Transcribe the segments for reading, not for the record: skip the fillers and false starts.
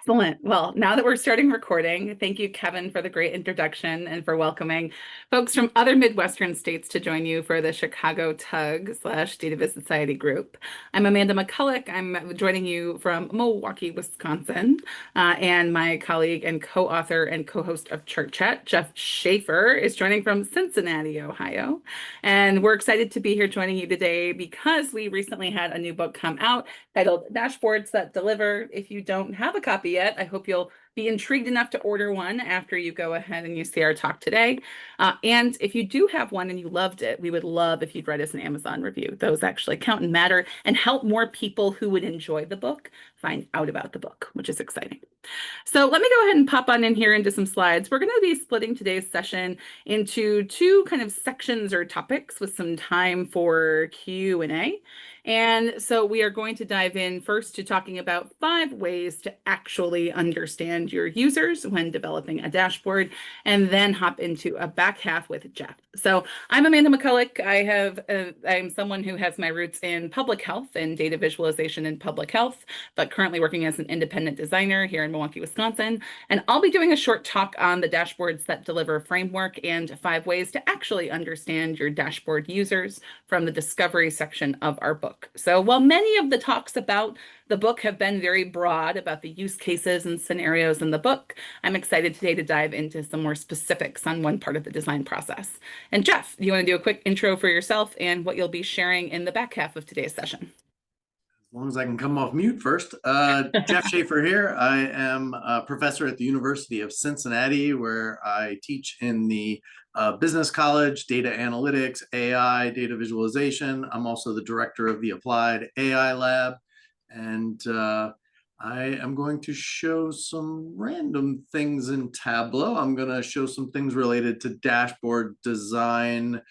Excellent. Well, now that we're starting recording, thank you, Kevin, for the great introduction and for welcoming folks from other Midwestern states to join you for the Chicago Tug / Data Viz Society group. I'm Amanda Makulec. I'm joining you from Milwaukee, Wisconsin, and my colleague and co-author and co-host of Chart Chat, Jeff Shaffer, is joining from Cincinnati, Ohio. And we're excited to be here joining you today because we recently had a new book come out titled Dashboards That Deliver. If you don't have a copy yet, I hope you'll be intrigued enough to order one after you go ahead and you see our talk today. And if you do have one and you loved it, we would love if you'd write us an Amazon review. Those actually count and matter and help more people who would enjoy the book find out about the book, which is exciting. So let me go ahead and pop on in here into some slides. We're going to be splitting today's session into two kind of sections or topics with some time for Q&A. And so we are going to dive in first to talking about 5 ways to actually understand your users when developing a dashboard, and then hop into a back half with Jeff. So I'm Amanda Makulec. I'm someone who has my roots in public health and data visualization in public health, but currently working as an independent designer here in Milwaukee, Wisconsin. And I'll be doing a short talk on the Dashboards That Deliver framework and 5 ways to actually understand your dashboard users from the discovery section of our book. So while many of the talks about the book have been very broad about the use cases and scenarios in the book, I'm excited today to dive into some more specifics on one part of the design process. And Jeff, do you want to do a quick intro for yourself and what you'll be sharing in the back half of today's session? As long as I can come off mute first. Jeff Shaffer here. I am a professor at the University of Cincinnati, where I teach in the business college, data analytics, AI, data visualization. I'm also the director of the Applied AI Lab. And I am going to show some random things in Tableau. I'm going to show some things related to dashboard design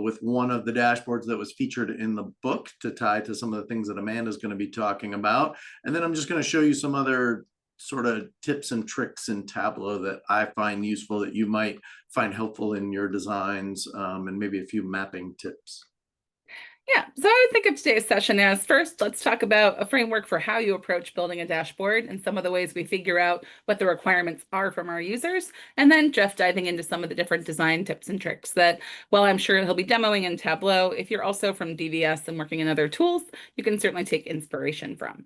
with one of the dashboards that was featured in the book to tie to some of the things that Amanda's going to be talking about. And then I'm just going to show you some other sort of tips and tricks in Tableau that I find useful that you might find helpful in your designs, and maybe a few mapping tips. Yeah, so I would think of today's session as first, let's talk about a framework for how you approach building a dashboard and some of the ways we figure out what the requirements are from our users. And then Jeff diving into some of the different design tips and tricks that, well, I'm sure he'll be demoing in Tableau. If you're also from DVS and working in other tools, you can certainly take inspiration from.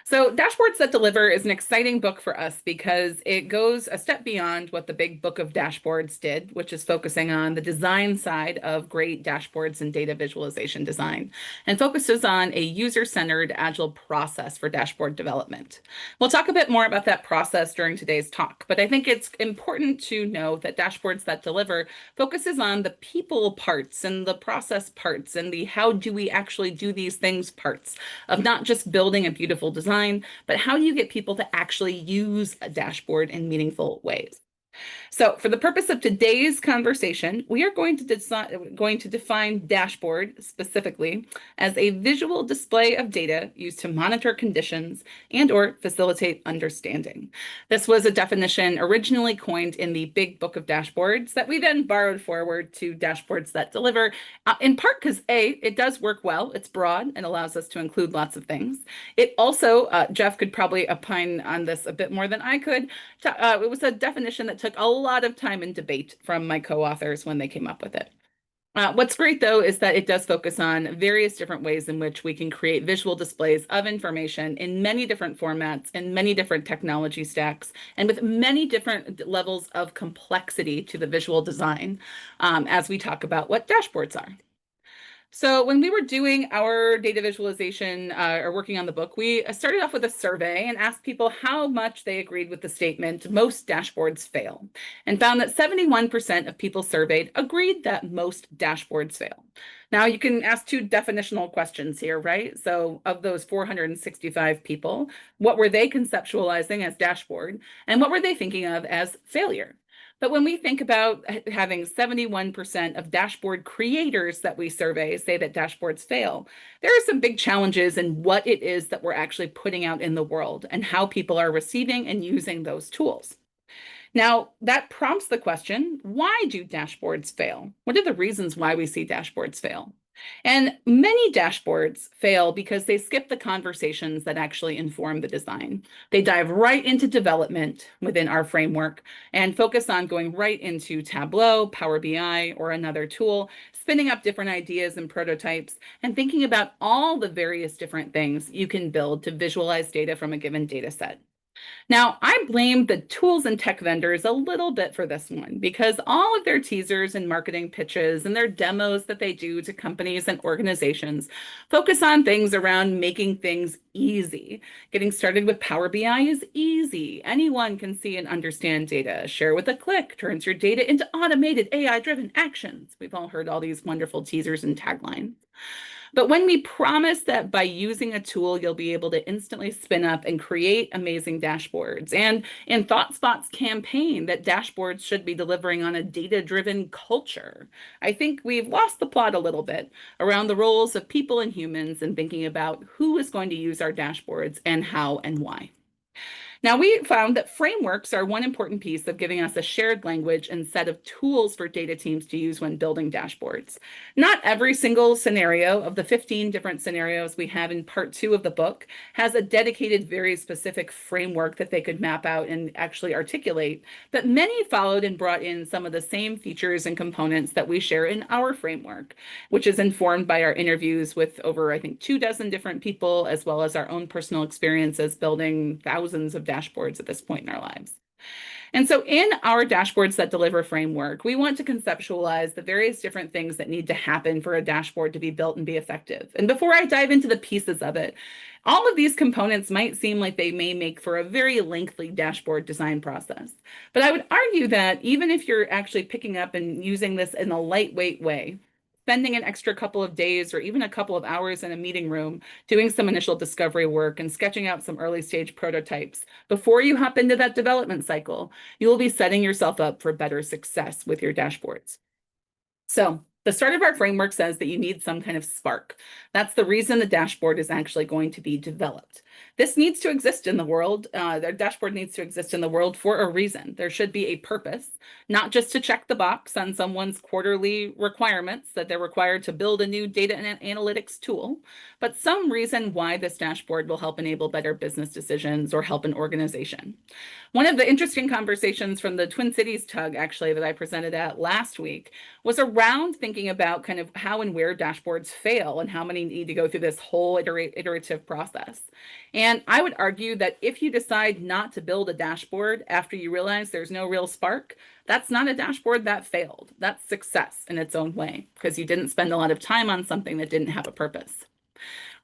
So Dashboards That Deliver is an exciting book for us because it goes a step beyond what the big book of dashboards did, which is focusing on the design side of great dashboards and data visualization design, and focuses on a user-centered agile process for dashboard development. We'll talk a bit more about that process during today's talk, but I think it's important to know that Dashboards That Deliver focuses on the people parts and the process parts and the how do we actually do these things parts of not just building a beautiful design, but how do you get people to actually use a dashboard in meaningful ways? So for the purpose of today's conversation, we are going to define dashboard specifically as a visual display of data used to monitor conditions and or facilitate understanding. This was a definition originally coined in the Big Book of Dashboards that we then borrowed forward to Dashboards That Deliver, in part because A, it does work well, it's broad and allows us to include lots of things. It also, Jeff could probably opine on this a bit more than I could, it was a definition that took a lot of time and debate from my co-authors when they came up with it. What's great, though, is that it does focus on various different ways in which we can create visual displays of information in many different formats and many different technology stacks, and with many different levels of complexity to the visual design as we talk about what dashboards are. So when we were doing our data visualization or working on the book, we started off with a survey and asked people how much they agreed with the statement, most dashboards fail, and found that 71% of people surveyed agreed that most dashboards fail. Now you can ask 2 definitional questions here, right? So of those 465 people, what were they conceptualizing as dashboard, and what were they thinking of as failure? But when we think about having 71% of dashboard creators that we survey say that dashboards fail, there are some big challenges in what it is that we're actually putting out in the world and how people are receiving and using those tools. Now, that prompts the question, why do dashboards fail? What are the reasons why we see dashboards fail? And many dashboards fail because they skip the conversations that actually inform the design. They dive right into development within our framework and focus on going right into Tableau, Power BI, or another tool, spinning up different ideas and prototypes, and thinking about all the various different things you can build to visualize data from a given data set. Now, I blame the tools and tech vendors a little bit for this one because all of their teasers and marketing pitches and their demos that they do to companies and organizations focus on things around making things easy. Getting started with Power BI is easy. Anyone can see and understand data. Share with a click turns your data into automated AI-driven actions. We've all heard all these wonderful teasers and taglines. But when we promise that by using a tool, you'll be able to instantly spin up and create amazing dashboards, and in ThoughtSpot's campaign that dashboards should be delivering on a data-driven culture, I think we've lost the plot a little bit around the roles of people and humans and thinking about who is going to use our dashboards and how and why. Now, we found that frameworks are one important piece of giving us a shared language and set of tools for data teams to use when building dashboards. Not every single scenario of the 15 different scenarios we have in part 2 of the book has a dedicated, very specific framework that they could map out and actually articulate, but many followed and brought in some of the same features and components that we share in our framework, which is informed by our interviews with over, I think, 24 different people, as well as our own personal experiences building thousands of dashboards at this point in our lives. And so in our dashboards that deliver framework, we want to conceptualize the various different things that need to happen for a dashboard to be built and be effective. And before I dive into the pieces of it, all of these components might seem like they may make for a very lengthy dashboard design process. But I would argue that even if you're actually picking up and using this in a lightweight way, spending an extra couple of days or even a couple of hours in a meeting room doing some initial discovery work and sketching out some early stage prototypes before you hop into that development cycle, you will be setting yourself up for better success with your dashboards. So the start of our framework says that you need some kind of spark. That's the reason the dashboard is actually going to be developed. This needs to exist in the world. The dashboard needs to exist in the world for a reason. There should be a purpose, not just to check the box on someone's quarterly requirements that they're required to build a new data and analytics tool, but some reason why this dashboard will help enable better business decisions or help an organization. One of the interesting conversations from the Twin Cities TUG, actually, that I presented at last week was around thinking about kind of how and where dashboards fail and how many need to go through this whole iterative process. And I would argue that if you decide not to build a dashboard after you realize there's no real spark, that's not a dashboard that failed. That's success in its own way because you didn't spend a lot of time on something that didn't have a purpose.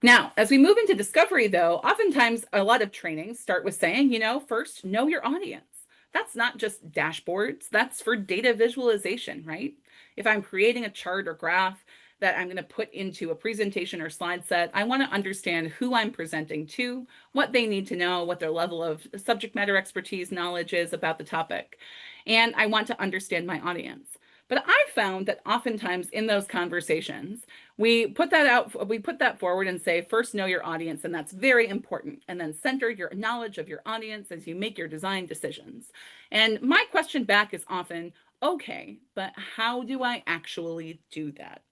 Now, as we move into discovery, though, oftentimes a lot of trainings start with saying, first, know your audience. That's not just dashboards, that's for data visualization, right? If I'm creating a chart or graph that I'm going to put into a presentation or slide set, I want to understand who I'm presenting to, what they need to know, what their level of subject matter expertise knowledge is about the topic. And I want to understand my audience. But I found that oftentimes in those conversations, we put that forward and say, first know your audience, and that's very important. And then center your knowledge of your audience as you make your design decisions. And my question back is often, okay, but how do I actually do that?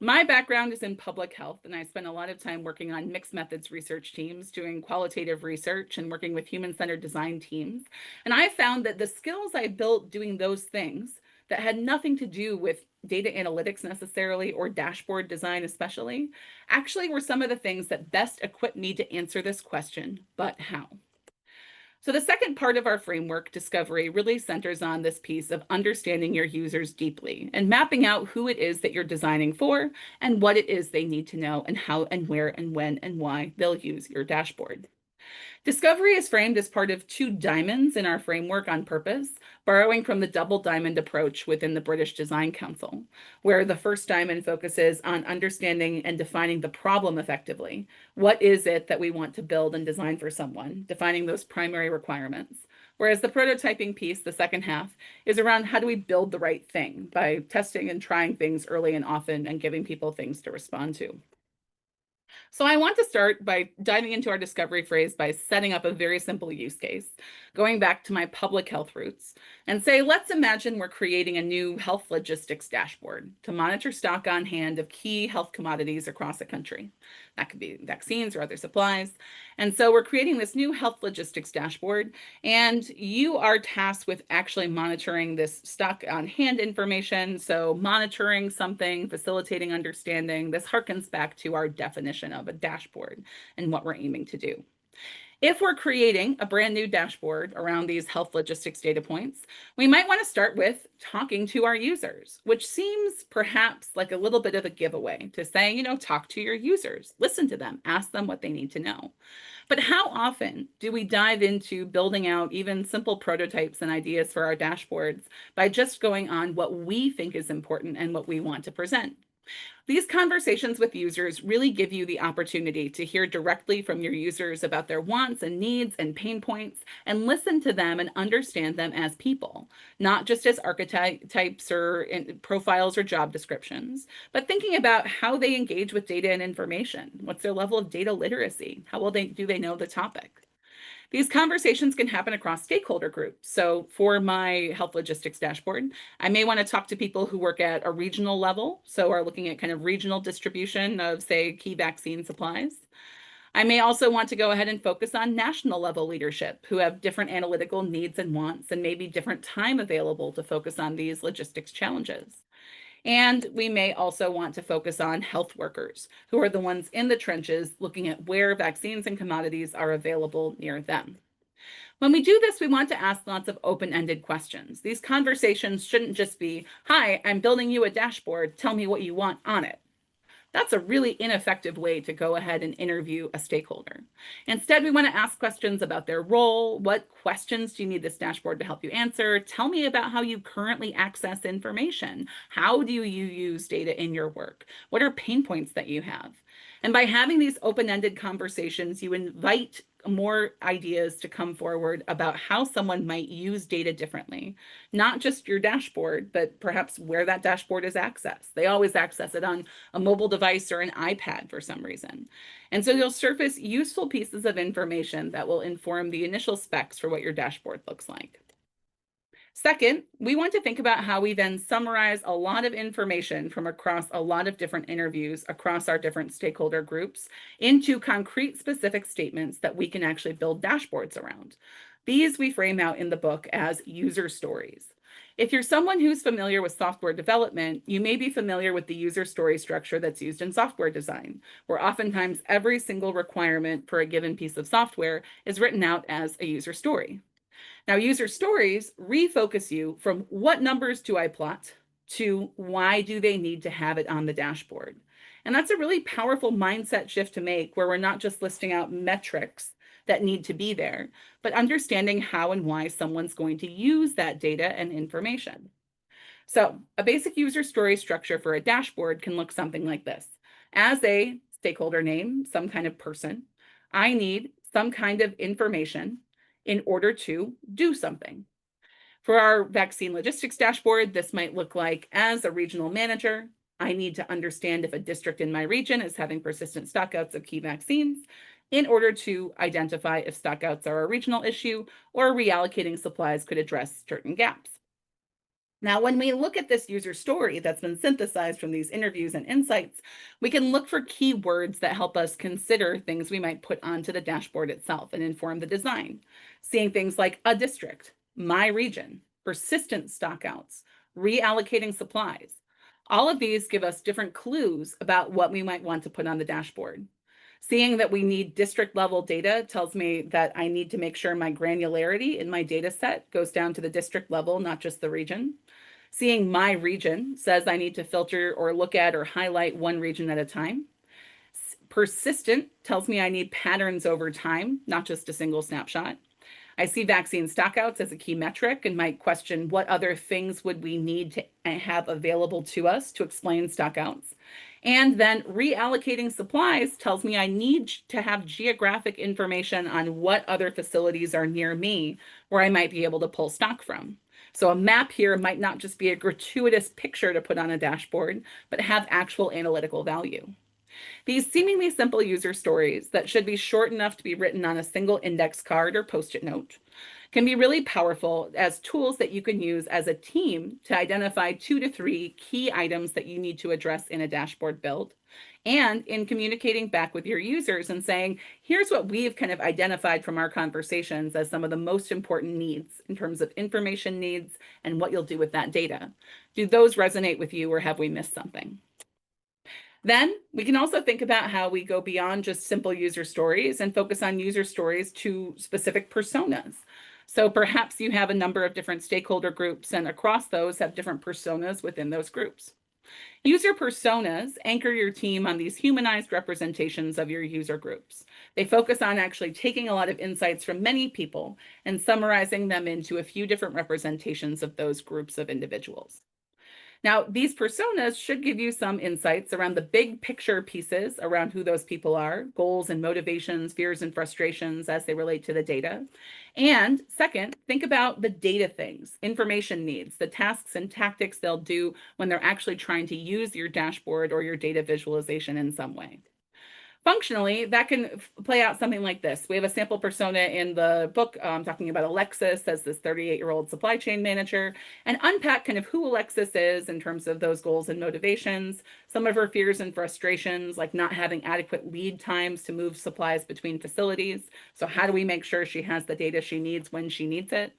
My background is in public health, and I spent a lot of time working on mixed methods research teams, doing qualitative research and working with human-centered design teams. And I found that the skills I built doing those things that had nothing to do with data analytics necessarily or dashboard design especially, actually were some of the things that best equipped me to answer this question, but how? So the second part of our framework, discovery, really centers on this piece of understanding your users deeply and mapping out who it is that you're designing for and what it is they need to know and how and where and when and why they'll use your dashboard. Discovery is framed as part of 2 diamonds in our framework on purpose, borrowing from the double diamond approach within the British Design Council, where the first diamond focuses on understanding and defining the problem effectively. What is it that we want to build and design for someone, defining those primary requirements? Whereas the prototyping piece, the second half, is around how do we build the right thing by testing and trying things early and often and giving people things to respond to. So I want to start by diving into our discovery phrase by setting up a very simple use case, going back to my public health roots, and say, let's imagine we're creating a new health logistics dashboard to monitor stock on hand of key health commodities across the country. That could be vaccines or other supplies. And so we're creating this new health logistics dashboard, and you are tasked with actually monitoring this stock on hand information. So monitoring something, facilitating understanding, this harkens back to our definition of a dashboard and what we're aiming to do. If we're creating a brand new dashboard around these health logistics data points, we might want to start with talking to our users, which seems perhaps like a little bit of a giveaway to say, talk to your users, listen to them, ask them what they need to know. But how often do we dive into building out even simple prototypes and ideas for our dashboards by just going on what we think is important and what we want to present? These conversations with users really give you the opportunity to hear directly from your users about their wants and needs and pain points and listen to them and understand them as people, not just as archetypes or profiles or job descriptions, but thinking about how they engage with data and information. What's their level of data literacy? How well do they know the topic? These conversations can happen across stakeholder groups. So for my health logistics dashboard, I may want to talk to people who work at a regional level, so are looking at kind of regional distribution of, say, key vaccine supplies. I may also want to go ahead and focus on national level leadership who have different analytical needs and wants and maybe different time available to focus on these logistics challenges. And we may also want to focus on health workers, who are the ones in the trenches looking at where vaccines and commodities are available near them. When we do this, we want to ask lots of open-ended questions. These conversations shouldn't just be, hi, I'm building you a dashboard, tell me what you want on it. That's a really ineffective way to go ahead and interview a stakeholder. Instead, we want to ask questions about their role. What questions do you need this dashboard to help you answer? Tell me about how you currently access information. How do you use data in your work? What are pain points that you have? And by having these open-ended conversations, you invite more ideas to come forward about how someone might use data differently, not just your dashboard, but perhaps where that dashboard is accessed. They always access it on a mobile device or an iPad for some reason. And so you'll surface useful pieces of information that will inform the initial specs for what your dashboard looks like. Second, we want to think about how we then summarize a lot of information from across a lot of different interviews across our different stakeholder groups into concrete specific statements that we can actually build dashboards around. These we frame out in the book as user stories. If you're someone who's familiar with software development, you may be familiar with the user story structure that's used in software design, where oftentimes every single requirement for a given piece of software is written out as a user story. Now, user stories refocus you from what numbers do I plot to why do they need to have it on the dashboard. And that's a really powerful mindset shift to make where we're not just listing out metrics that need to be there, but understanding how and why someone's going to use that data and information. So a basic user story structure for a dashboard can look something like this. As a stakeholder name, some kind of person, I need some kind of information in order to do something. For our vaccine logistics dashboard, this might look like as a regional manager, I need to understand if a district in my region is having persistent stockouts of key vaccines in order to identify if stockouts are a regional issue or reallocating supplies could address certain gaps. Now, when we look at this user story that's been synthesized from these interviews and insights, we can look for keywords that help us consider things we might put onto the dashboard itself and inform the design. Seeing things like a district, my region, persistent stockouts, reallocating supplies. All of these give us different clues about what we might want to put on the dashboard. Seeing that we need district level data tells me that I need to make sure my granularity in my data set goes down to the district level, not just the region. Seeing my region says I need to filter or look at or highlight one region at a time. Persistent tells me I need patterns over time, not just a single snapshot. I see vaccine stockouts as a key metric and might question what other things would we need to have available to us to explain stockouts. And then reallocating supplies tells me I need to have geographic information on what other facilities are near me where I might be able to pull stock from. So a map here might not just be a gratuitous picture to put on a dashboard, but have actual analytical value. These seemingly simple user stories that should be short enough to be written on a single index card or post-it note can be really powerful as tools that you can use as a team to identify 2 to 3 key items that you need to address in a dashboard build. And in communicating back with your users and saying, here's what we've kind of identified from our conversations as some of the most important needs in terms of information needs and what you'll do with that data. Do those resonate with you, or have we missed something? Then we can also think about how we go beyond just simple user stories and focus on user stories to specific personas. So perhaps you have a number of different stakeholder groups, and across those have different personas within those groups. User personas anchor your team on these humanized representations of your user groups. They focus on actually taking a lot of insights from many people and summarizing them into a few different representations of those groups of individuals. Now, these personas should give you some insights around the big picture pieces around who those people are, goals and motivations, fears and frustrations as they relate to the data. And second, think about the data things, information needs, the tasks and tactics they'll do when they're actually trying to use your dashboard or your data visualization in some way. Functionally, that can play out something like this. We have a sample persona in the book talking about Alexis as this 38-year-old supply chain manager, and unpack kind of who Alexis is in terms of those goals and motivations, some of her fears and frustrations, like not having adequate lead times to move supplies between facilities. So how do we make sure she has the data she needs when she needs it?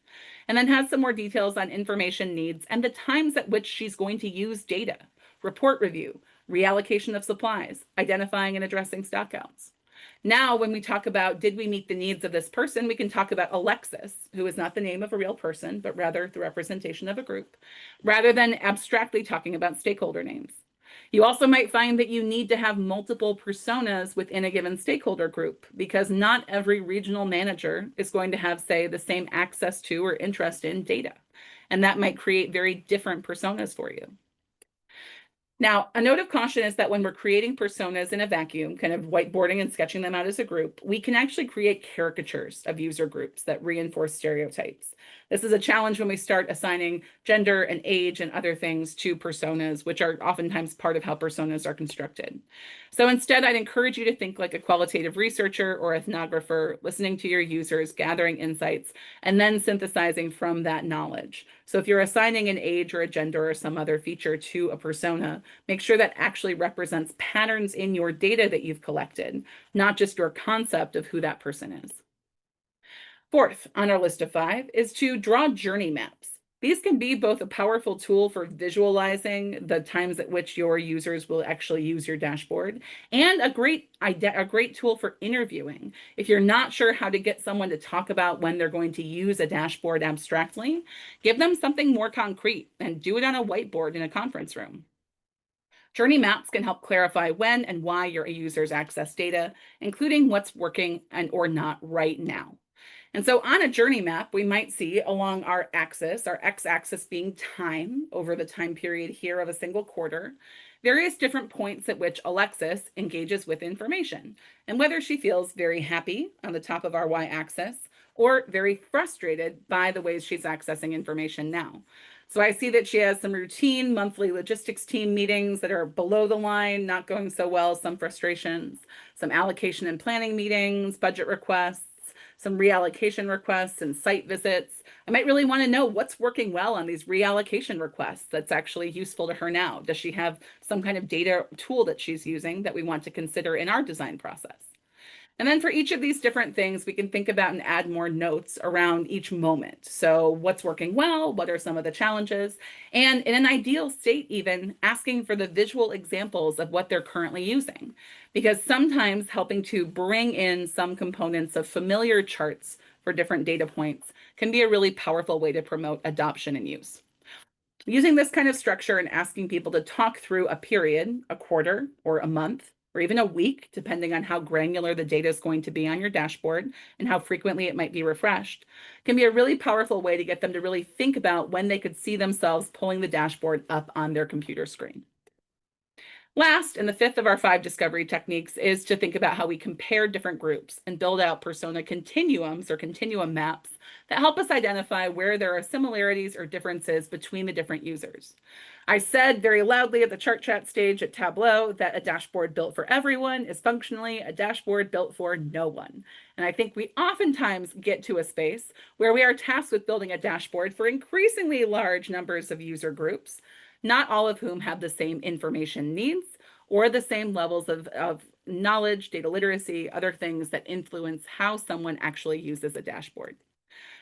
And then has some more details on information needs and the times at which she's going to use data, report review, reallocation of supplies, identifying and addressing stockouts. Now, when we talk about did we meet the needs of this person, we can talk about Alexis, who is not the name of a real person, but rather the representation of a group, rather than abstractly talking about stakeholder names. You also might find that you need to have multiple personas within a given stakeholder group, because not every regional manager is going to have, say, the same access to or interest in data. And that might create very different personas for you. Now, a note of caution is that when we're creating personas in a vacuum, kind of whiteboarding and sketching them out as a group, we can actually create caricatures of user groups that reinforce stereotypes. This is a challenge when we start assigning gender and age and other things to personas, which are oftentimes part of how personas are constructed. So instead, I'd encourage you to think like a qualitative researcher or ethnographer, listening to your users, gathering insights, and then synthesizing from that knowledge. So if you're assigning an age or a gender or some other feature to a persona, make sure that actually represents patterns in your data that you've collected, not just your concept of who that person is. Fourth on our list of 5 is to draw journey maps. These can be both a powerful tool for visualizing the times at which your users will actually use your dashboard, and a great tool for interviewing. If you're not sure how to get someone to talk about when they're going to use a dashboard abstractly, give them something more concrete and do it on a whiteboard in a conference room. Journey maps can help clarify when and why your users access data, including what's working and or not right now. And so on a journey map, we might see along our axis, our x-axis being time over the time period here of a single quarter, various different points at which Alexis engages with information, and whether she feels very happy on the top of our y-axis or very frustrated by the ways she's accessing information now. So I see that she has some routine monthly logistics team meetings that are below the line, not going so well, some frustrations, some allocation and planning meetings, budget requests, some reallocation requests and site visits. I might really want to know what's working well on these reallocation requests that's actually useful to her now. Does she have some kind of data tool that she's using that we want to consider in our design process? And then for each of these different things, we can think about and add more notes around each moment. So what's working well? What are some of the challenges? And in an ideal state, even asking for the visual examples of what they're currently using. Because sometimes helping to bring in some components of familiar charts for different data points can be a really powerful way to promote adoption and use. Using this kind of structure and asking people to talk through a period, a quarter, or a month, or even a week, depending on how granular the data is going to be on your dashboard and how frequently it might be refreshed, can be a really powerful way to get them to really think about when they could see themselves pulling the dashboard up on their computer screen. Last, and the fifth of our 5 discovery techniques, is to think about how we compare different groups and build out persona continuums or continuum maps that help us identify where there are similarities or differences between the different users. I said very loudly at the chart chat stage at Tableau that a dashboard built for everyone is functionally a dashboard built for no one. And I think we oftentimes get to a space where we are tasked with building a dashboard for increasingly large numbers of user groups, not all of whom have the same information needs or the same levels of knowledge, data literacy, other things that influence how someone actually uses a dashboard.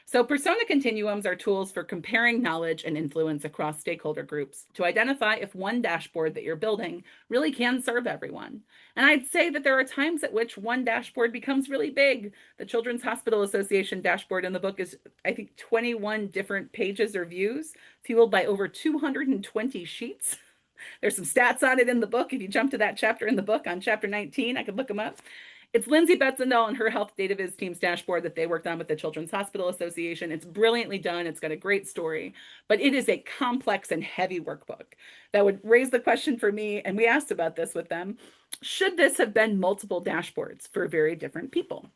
So persona continuums are tools for comparing knowledge and influence across stakeholder groups to identify if one dashboard that you're building really can serve everyone. And I'd say that there are times at which one dashboard becomes really big. The Children's Hospital Association dashboard in the book is, I think, 21 different pages or views, fueled by over 220 sheets. There's some stats on it in the book. If you jump to that chapter in the book on chapter 19, I could look them up. It's Lindsay Betzendahl and her Health Data Viz team's dashboard that they worked on with the Children's Hospital Association. It's brilliantly done. It's got a great story, but it is a complex and heavy workbook that would raise the question for me, and we asked about this with them, should this have been multiple dashboards for very different people?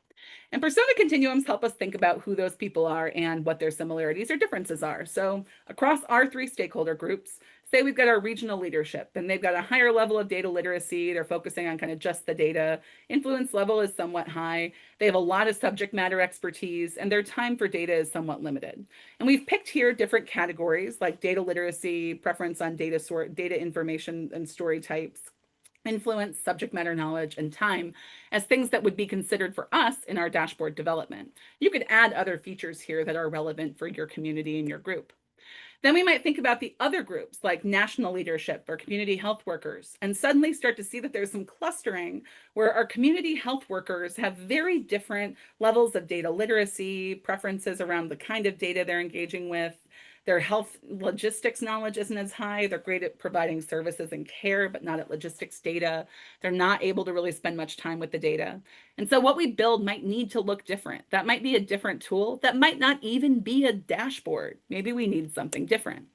And persona continuums help us think about who those people are and what their similarities or differences are. So across our 3 stakeholder groups, say we've got our regional leadership and they've got a higher level of data literacy. They're focusing on kind of just the data. Influence level is somewhat high. They have a lot of subject matter expertise and their time for data is somewhat limited. And we've picked here different categories like data literacy, preference on data information and story types, influence, subject matter knowledge, and time as things that would be considered for us in our dashboard development. You could add other features here that are relevant for your community and your group. Then we might think about the other groups like national leadership or community health workers and suddenly start to see that there's some clustering where our community health workers have very different levels of data literacy, preferences around the kind of data they're engaging with. Their health logistics knowledge isn't as high. They're great at providing services and care, but not at logistics data. They're not able to really spend much time with the data. And so what we build might need to look different. That might be a different tool. That might not even be a dashboard. Maybe we need something different.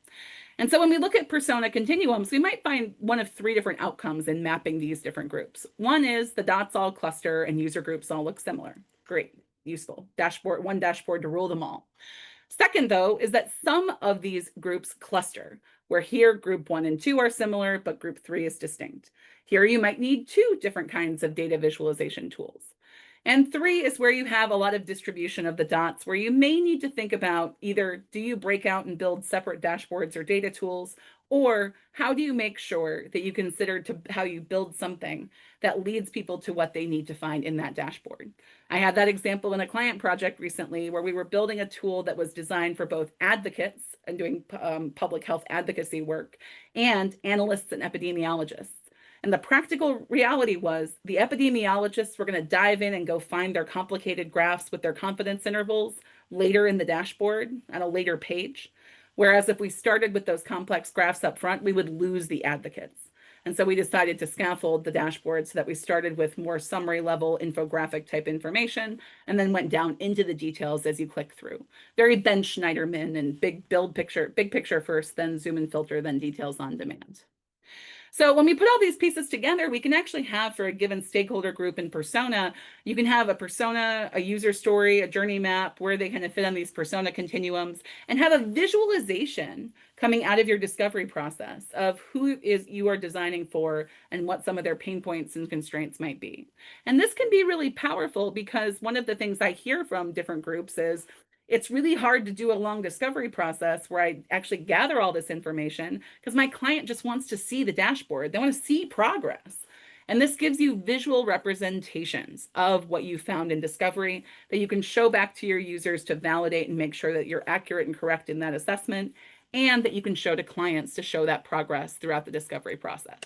And so when we look at persona continuums, we might find one of 3 different outcomes in mapping these different groups. One is the dots all cluster and user groups all look similar. Great, useful. One dashboard to rule them all. Second, though, is that some of these groups cluster, where here group 1 and 2 are similar, but group 3 is distinct. Here you might need 2 different kinds of data visualization tools. And 3 is where you have a lot of distribution of the dots, where you may need to think about either do you break out and build separate dashboards or data tools, or how do you make sure that you consider how you build something that leads people to what they need to find in that dashboard. I had that example in a client project recently where we were building a tool that was designed for both advocates and doing public health advocacy work and analysts and epidemiologists. And the practical reality was the epidemiologists were going to dive in and go find their complicated graphs with their confidence intervals later in the dashboard on a later page. Whereas if we started with those complex graphs up front, we would lose the advocates. And so we decided to scaffold the dashboard so that we started with more summary level infographic type information and then went down into the details as you click through. Very Ben Schneiderman and big picture first, then zoom and filter, then details on demand. So when we put all these pieces together, we can actually have for a given stakeholder group and persona, you can have a persona, a user story, a journey map, where they kind of fit on these persona continuums, and have a visualization coming out of your discovery process of who you are designing for and what some of their pain points and constraints might be. And this can be really powerful because one of the things I hear from different groups is, it's really hard to do a long discovery process where I actually gather all this information because my client just wants to see the dashboard. They want to see progress. And this gives you visual representations of what you found in discovery that you can show back to your users to validate and make sure that you're accurate and correct in that assessment, and that you can show to clients to show that progress throughout the discovery process.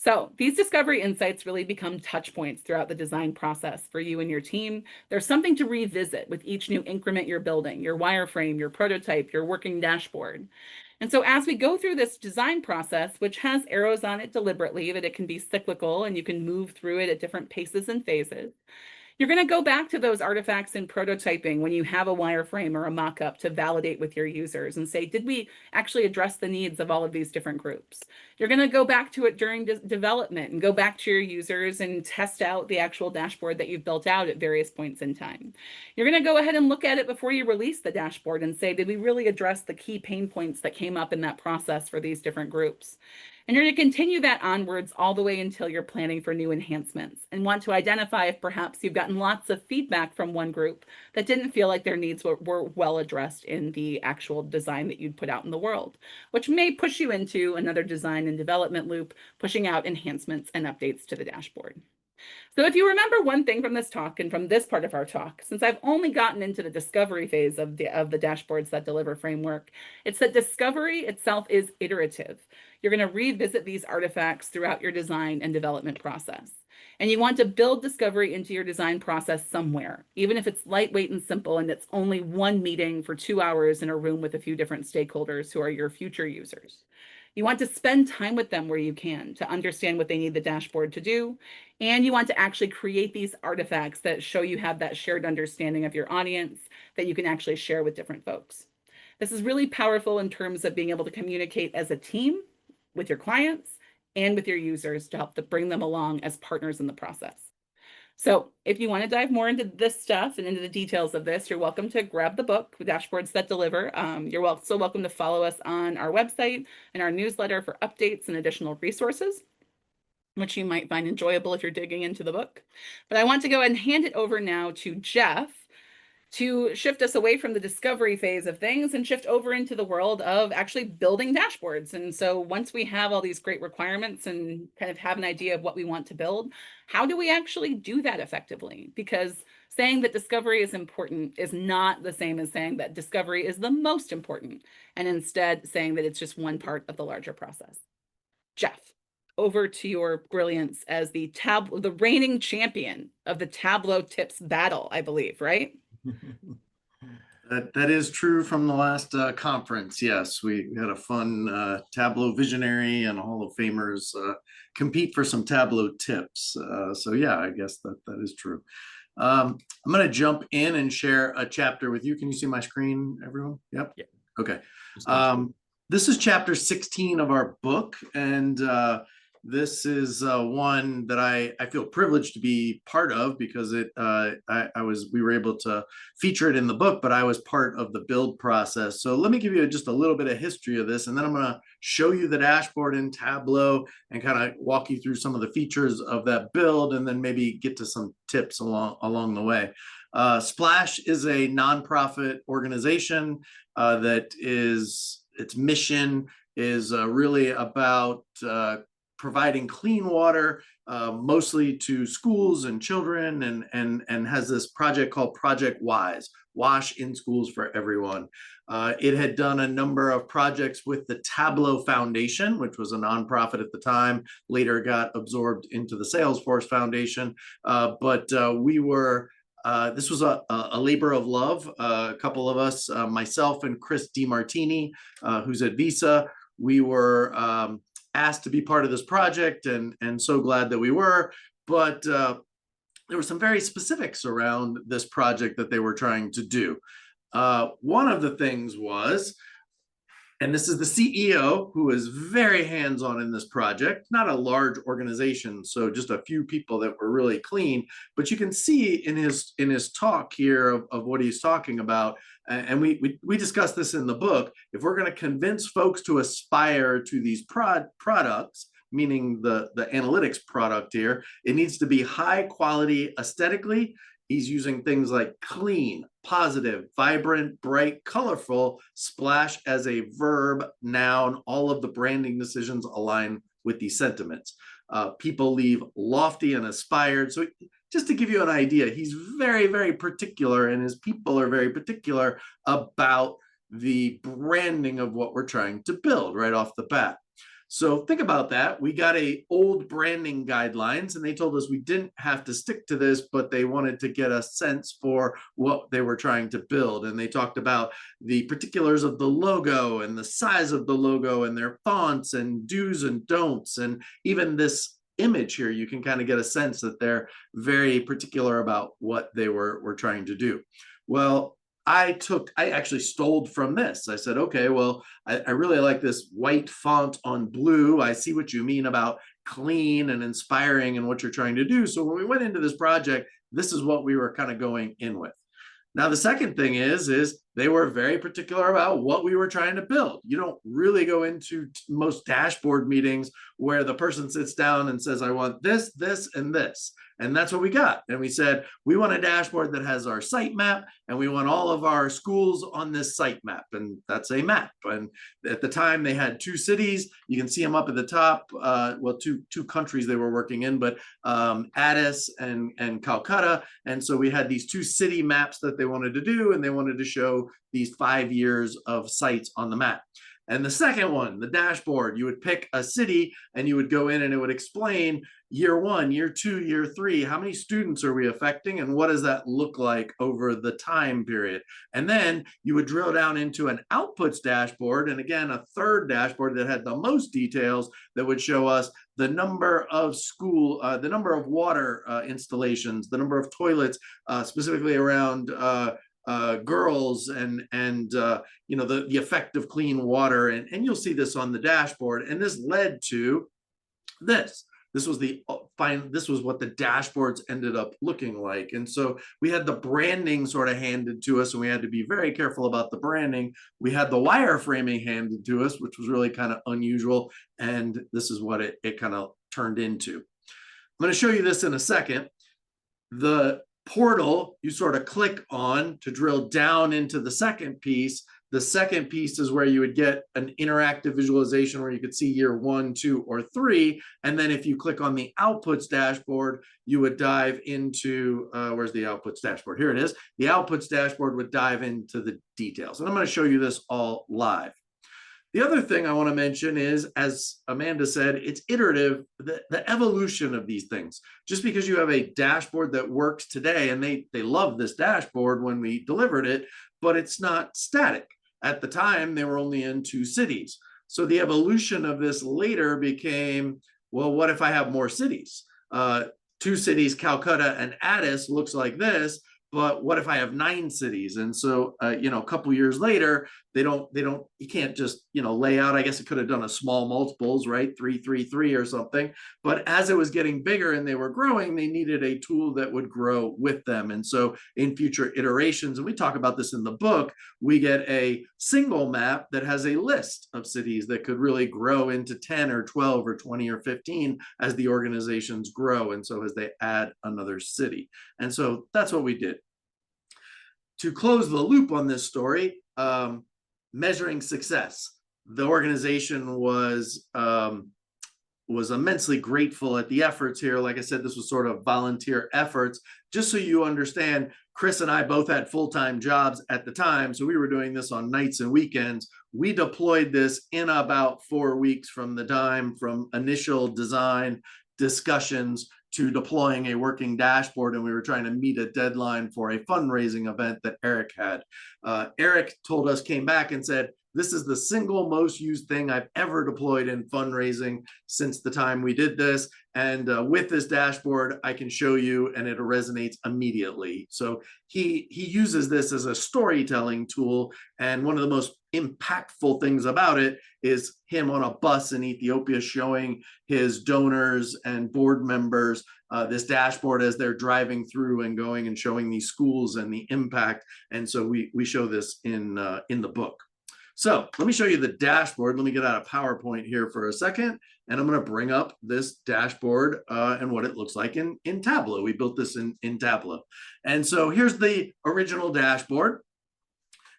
So these discovery insights really become touch points throughout the design process for you and your team. There's something to revisit with each new increment you're building, your wireframe, your prototype, your working dashboard. And so as we go through this design process, which has arrows on it deliberately that it can be cyclical and you can move through it at different paces and phases, You're going to go back to those artifacts in prototyping when you have a wireframe or a mock-up to validate with your users and say, did we actually address the needs of all of these different groups? You're going to go back to it during development and go back to your users and test out the actual dashboard that you've built out at various points in time. You're going to go ahead and look at it before you release the dashboard and say, did we really address the key pain points that came up in that process for these different groups? And you're going to continue that onwards all the way until you're planning for new enhancements and want to identify if perhaps you've gotten lots of feedback from one group that didn't feel like their needs were well addressed in the actual design that you'd put out in the world, which may push you into another design and development loop, pushing out enhancements and updates to the dashboard. So if you remember one thing from this talk and from this part of our talk, since I've only gotten into the discovery phase of the dashboards that deliver framework, it's that discovery itself is iterative. You're going to revisit these artifacts throughout your design and development process. And you want to build discovery into your design process somewhere, even if it's lightweight and simple and it's only one meeting for 2 hours in a room with a few different stakeholders who are your future users. You want to spend time with them where you can to understand what they need the dashboard to do. And you want to actually create these artifacts that show you have that shared understanding of your audience that you can actually share with different folks. This is really powerful in terms of being able to communicate as a team with your clients and with your users to help to bring them along as partners in the process. So if you want to dive more into this stuff and into the details of this, you're welcome to grab the book, Dashboards That Deliver. You're also welcome to follow us on our website and our newsletter for updates and additional resources, which you might find enjoyable if you're digging into the book. But I want to go ahead and hand it over now to Jeff to shift us away from the discovery phase of things and shift over into the world of actually building dashboards. And so once we have all these great requirements and kind of have an idea of what we want to build, how do we actually do that effectively? Because saying that discovery is important is not the same as saying that discovery is the most important, and instead saying that it's just one part of the larger process. Jeff, over to your brilliance as the reigning champion of the Tableau tips battle, I believe, right? That is true from the last conference. Yes, we had a fun Tableau visionary and Hall of Famers compete for some Tableau tips. So yeah, I guess that is true. I'm going to jump in and share a chapter with you. Can you see my screen, everyone? Yep. Yeah. Okay. This is chapter 16 of our book, and this is one that I feel privileged to be part of because we were able to feature it in the book, but I was part of the build process. So let me give you just a little bit of history of this, and then I'm going to show you the dashboard in Tableau and kind of walk you through some of the features of that build, and then maybe get to some tips along the way. Splash is a nonprofit organization that is, its mission is really about providing clean water, mostly to schools and children, and has this project called Project WISE, Wash in Schools for Everyone. It had done a number of projects with the Tableau Foundation, which was a nonprofit at the time, later got absorbed into the Salesforce Foundation. This was a labor of love. A couple of us, myself and Chris DiMartini, who's at Visa, we were asked to be part of this project, and so glad that we were. But there were some very specifics around this project that they were trying to do. One of the things was, and this is the CEO who is very hands-on in this project, not a large organization, so just a few people that were really clean, but you can see in his talk here of what he's talking about, and we discussed this in the book. If we're going to convince folks to aspire to these products, meaning the analytics product here, it needs to be high quality aesthetically. He's using things like clean, positive, vibrant, bright, colorful, splash as a verb, noun. All of the branding decisions align with these sentiments. People leave lofty and aspired. So just to give you an idea, he's very, very particular, and his people are very particular about the branding of what we're trying to build right off the bat. So think about that. We got old branding guidelines, and they told us we didn't have to stick to this, but they wanted to get a sense for what they were trying to build. And they talked about the particulars of the logo and the size of the logo and their fonts and do's and don'ts, and even this image here, you can kind of get a sense that they're very particular about what they were trying to do. Well, I actually stole from this. I said, okay, well, I really like this white font on blue. I see what you mean about clean and inspiring and what you're trying to do. So when we went into this project, this is what we were kind of going in with. Now, the second thing is they were very particular about what we were trying to build. You don't really go into most dashboard meetings where the person sits down and says, I want this, this, and this. And that's what we got. And we said, we want a dashboard that has our site map, and we want all of our schools on this site map. And that's a map. And at the time, they had 2 cities. You can see them up at the top. Well, two countries they were working in, but Addis and Calcutta. And so we had these 2 city maps that they wanted to do, and they wanted to show these 5 years of sites on the map. And the second one, the dashboard, you would pick a city and you would go in and it would explain year 1, year 2, year 3, how many students are we affecting and what does that look like over the time period? And then you would drill down into an outputs dashboard, and again, a third dashboard that had the most details that would show us the number of the number of water installations, the number of toilets, specifically around girls and you know, the effect of clean water, and you'll see this on the dashboard. And this led to this. This was what the dashboards ended up looking like. And so we had the branding sort of handed to us, and we had to be very careful about the branding. We had the wireframing handed to us, which was really kind of unusual. And this is what it kind of turned into. I'm going to show you this in a second. The portal you sort of click on to drill down into the second piece. The second piece is where you would get an interactive visualization where you could see year 1, 2, or 3. And then if you click on the outputs dashboard, you would dive into, where's the outputs dashboard? Here it is. The outputs dashboard would dive into the details. And I'm going to show you this all live. The other thing I want to mention is, as Amanda said, it's iterative, the evolution of these things. Just because you have a dashboard that works today, and they love this dashboard when we delivered it, but it's not static. At the time, they were only in 2 cities. So the evolution of this later became, well, what if I have more cities? 2 cities, Calcutta and Addis, looks like this. But what if I have 9 cities? And so, you know, a couple years later, you can't just, you know, lay out, I guess it could have done a small multiples, right? 3, 3, 3 or something. But as it was getting bigger and they were growing, they needed a tool that would grow with them. And so in future iterations, and we talk about this in the book, we get a single map that has a list of cities that could really grow into 10 or 12 or 20 or 15 as the organizations grow. And so as they add another city. And so that's what we did. To close the loop on this story, measuring success. The organization was immensely grateful at the efforts here. Like I said, this was sort of volunteer efforts. Just so you understand, Chris and I both had full-time jobs at the time, so we were doing this on nights and weekends. We deployed this in about 4 weeks from the time from initial design discussions to deploying a working dashboard, and we were trying to meet a deadline for a fundraising event that Eric had. Eric came back and said, this is the single most used thing I've ever deployed in fundraising since the time we did this. And with this dashboard, I can show you, and it resonates immediately. So he uses this as a storytelling tool. And one of the most impactful things about it is him on a bus in Ethiopia showing his donors and board members this dashboard as they're driving through and going and showing these schools and the impact. And so we show this in the book. So let me show you the dashboard. Let me get out of PowerPoint here for a second. And I'm going to bring up this dashboard and what it looks like in Tableau. We built this in Tableau. And so here's the original dashboard.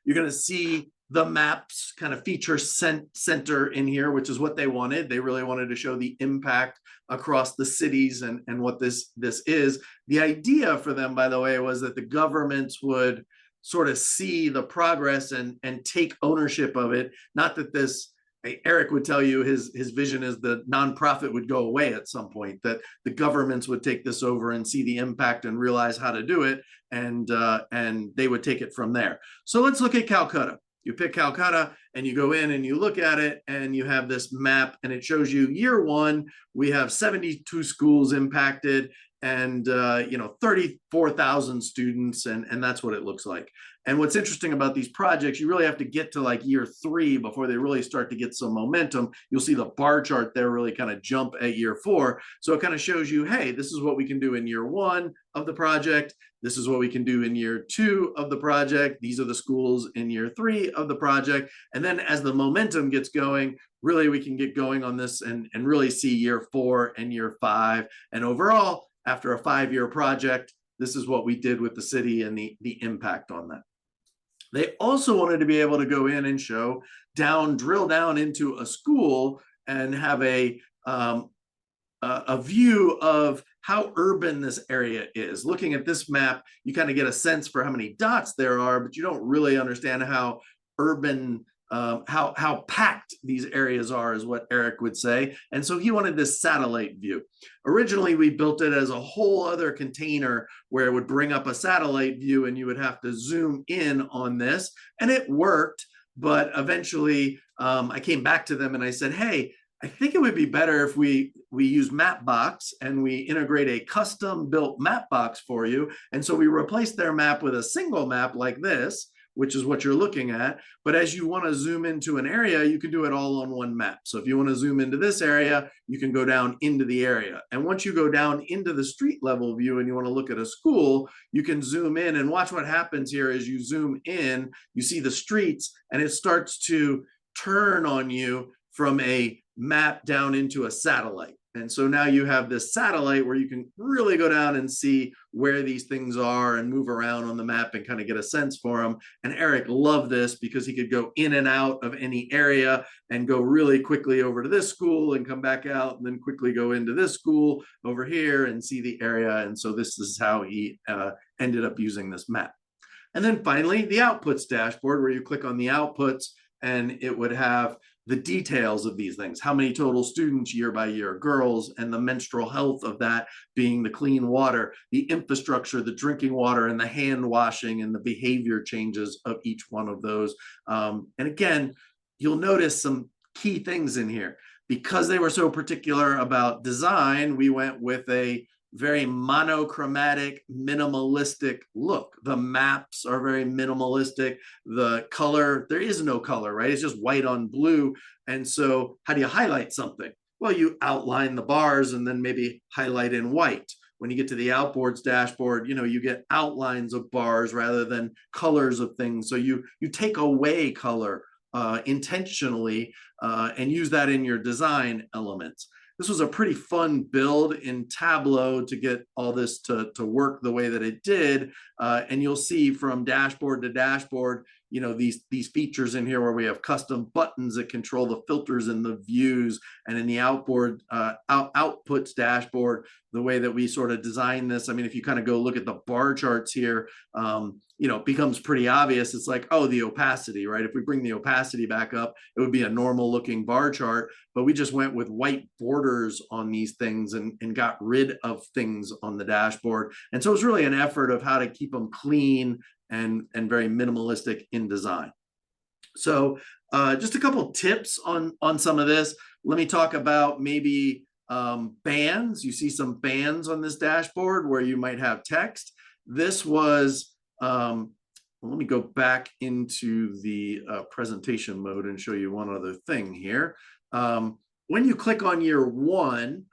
You're going to see the maps kind of feature center in here, which is what they wanted. They really wanted to show the impact across the cities and what this is. The idea for them, by the way, was that the governments would sort of see the progress and take ownership of it. Not that this, Eric would tell you his vision is the nonprofit would go away at some point, that the governments would take this over and see the impact and realize how to do it, and they would take it from there. So let's look at Calcutta. You pick Calcutta and you go in and you look at it and you have this map and it shows you year one, we have 72 schools impacted and 34,000 students, and that's what it looks like. And what's interesting about these projects, you really have to get to like year 3 before they really start to get some momentum. You'll see the bar chart there really kind of jump at year 4. So it kind of shows you, hey, this is what we can do in year 1 of the project. This is what we can do in year 2 of the project. These are the schools in year 3 of the project. And then as the momentum gets going, really we can get going on this and really see year 4 and year 5. And overall, after a 5-year project, this is what we did with the city and the impact on that. They also wanted to be able to go in and show drill down into a school and have a view of how urban this area is. Looking at this map, you kind of get a sense for how many dots there are, but you don't really understand how urban, how packed these areas are, is what Eric would say. And so he wanted this satellite view. Originally, we built it as a whole other container where it would bring up a satellite view and you would have to zoom in on this. And it worked, but eventually I came back to them and I said, hey, I think it would be better if we use Mapbox and we integrate a custom built Mapbox for you. And so we replaced their map with a single map like this, which is what you're looking at. But as you want to zoom into an area, you can do it all on one map. So if you want to zoom into this area, you can go down into the area. And once you go down into the street level view and you want to look at a school, you can zoom in and watch what happens here. As you zoom in, you see the streets and it starts to turn on you from a map down into a satellite. And so now you have this satellite where you can really go down and see where these things are and move around on the map and kind of get a sense for them. And Eric loved this because he could go in and out of any area and go really quickly over to this school and come back out and then quickly go into this school over here and see the area. And so this is how he ended up using this map. And then finally, the outputs dashboard, where you click on the outputs and it would have the details of these things, how many total students year by year, girls, and the menstrual health of that being the clean water, the infrastructure, the drinking water, and the hand washing and the behavior changes of each one of those. And again, you'll notice some key things in here. Because they were so particular about design, we went with a very monochromatic, minimalistic look. The maps are very minimalistic. The color, there is no color, right? It's just white on blue. And so how do you highlight something? Well, you outline the bars and then maybe highlight in white. When you get to the outboards dashboard, you get outlines of bars rather than colors of things. So you take away color intentionally and use that in your design elements. This was a pretty fun build in Tableau to get all this to work the way that it did. And you'll see from dashboard to dashboard, these features in here where we have custom buttons that control the filters and the views. And in the outputs dashboard, the way that we sort of design this, I mean, if you kind of go look at the bar charts here, it becomes pretty obvious. It's like, oh, the opacity, right? If we bring the opacity back up, it would be a normal looking bar chart, but we just went with white borders on these things and got rid of things on the dashboard. And so it was really an effort of how to keep them clean and very minimalistic in design. So just a couple tips on some of this. Let me talk about maybe bands. You see some bands on this dashboard where you might have text. This was, let me go back into the presentation mode and show you one other thing here. When you click on year 1,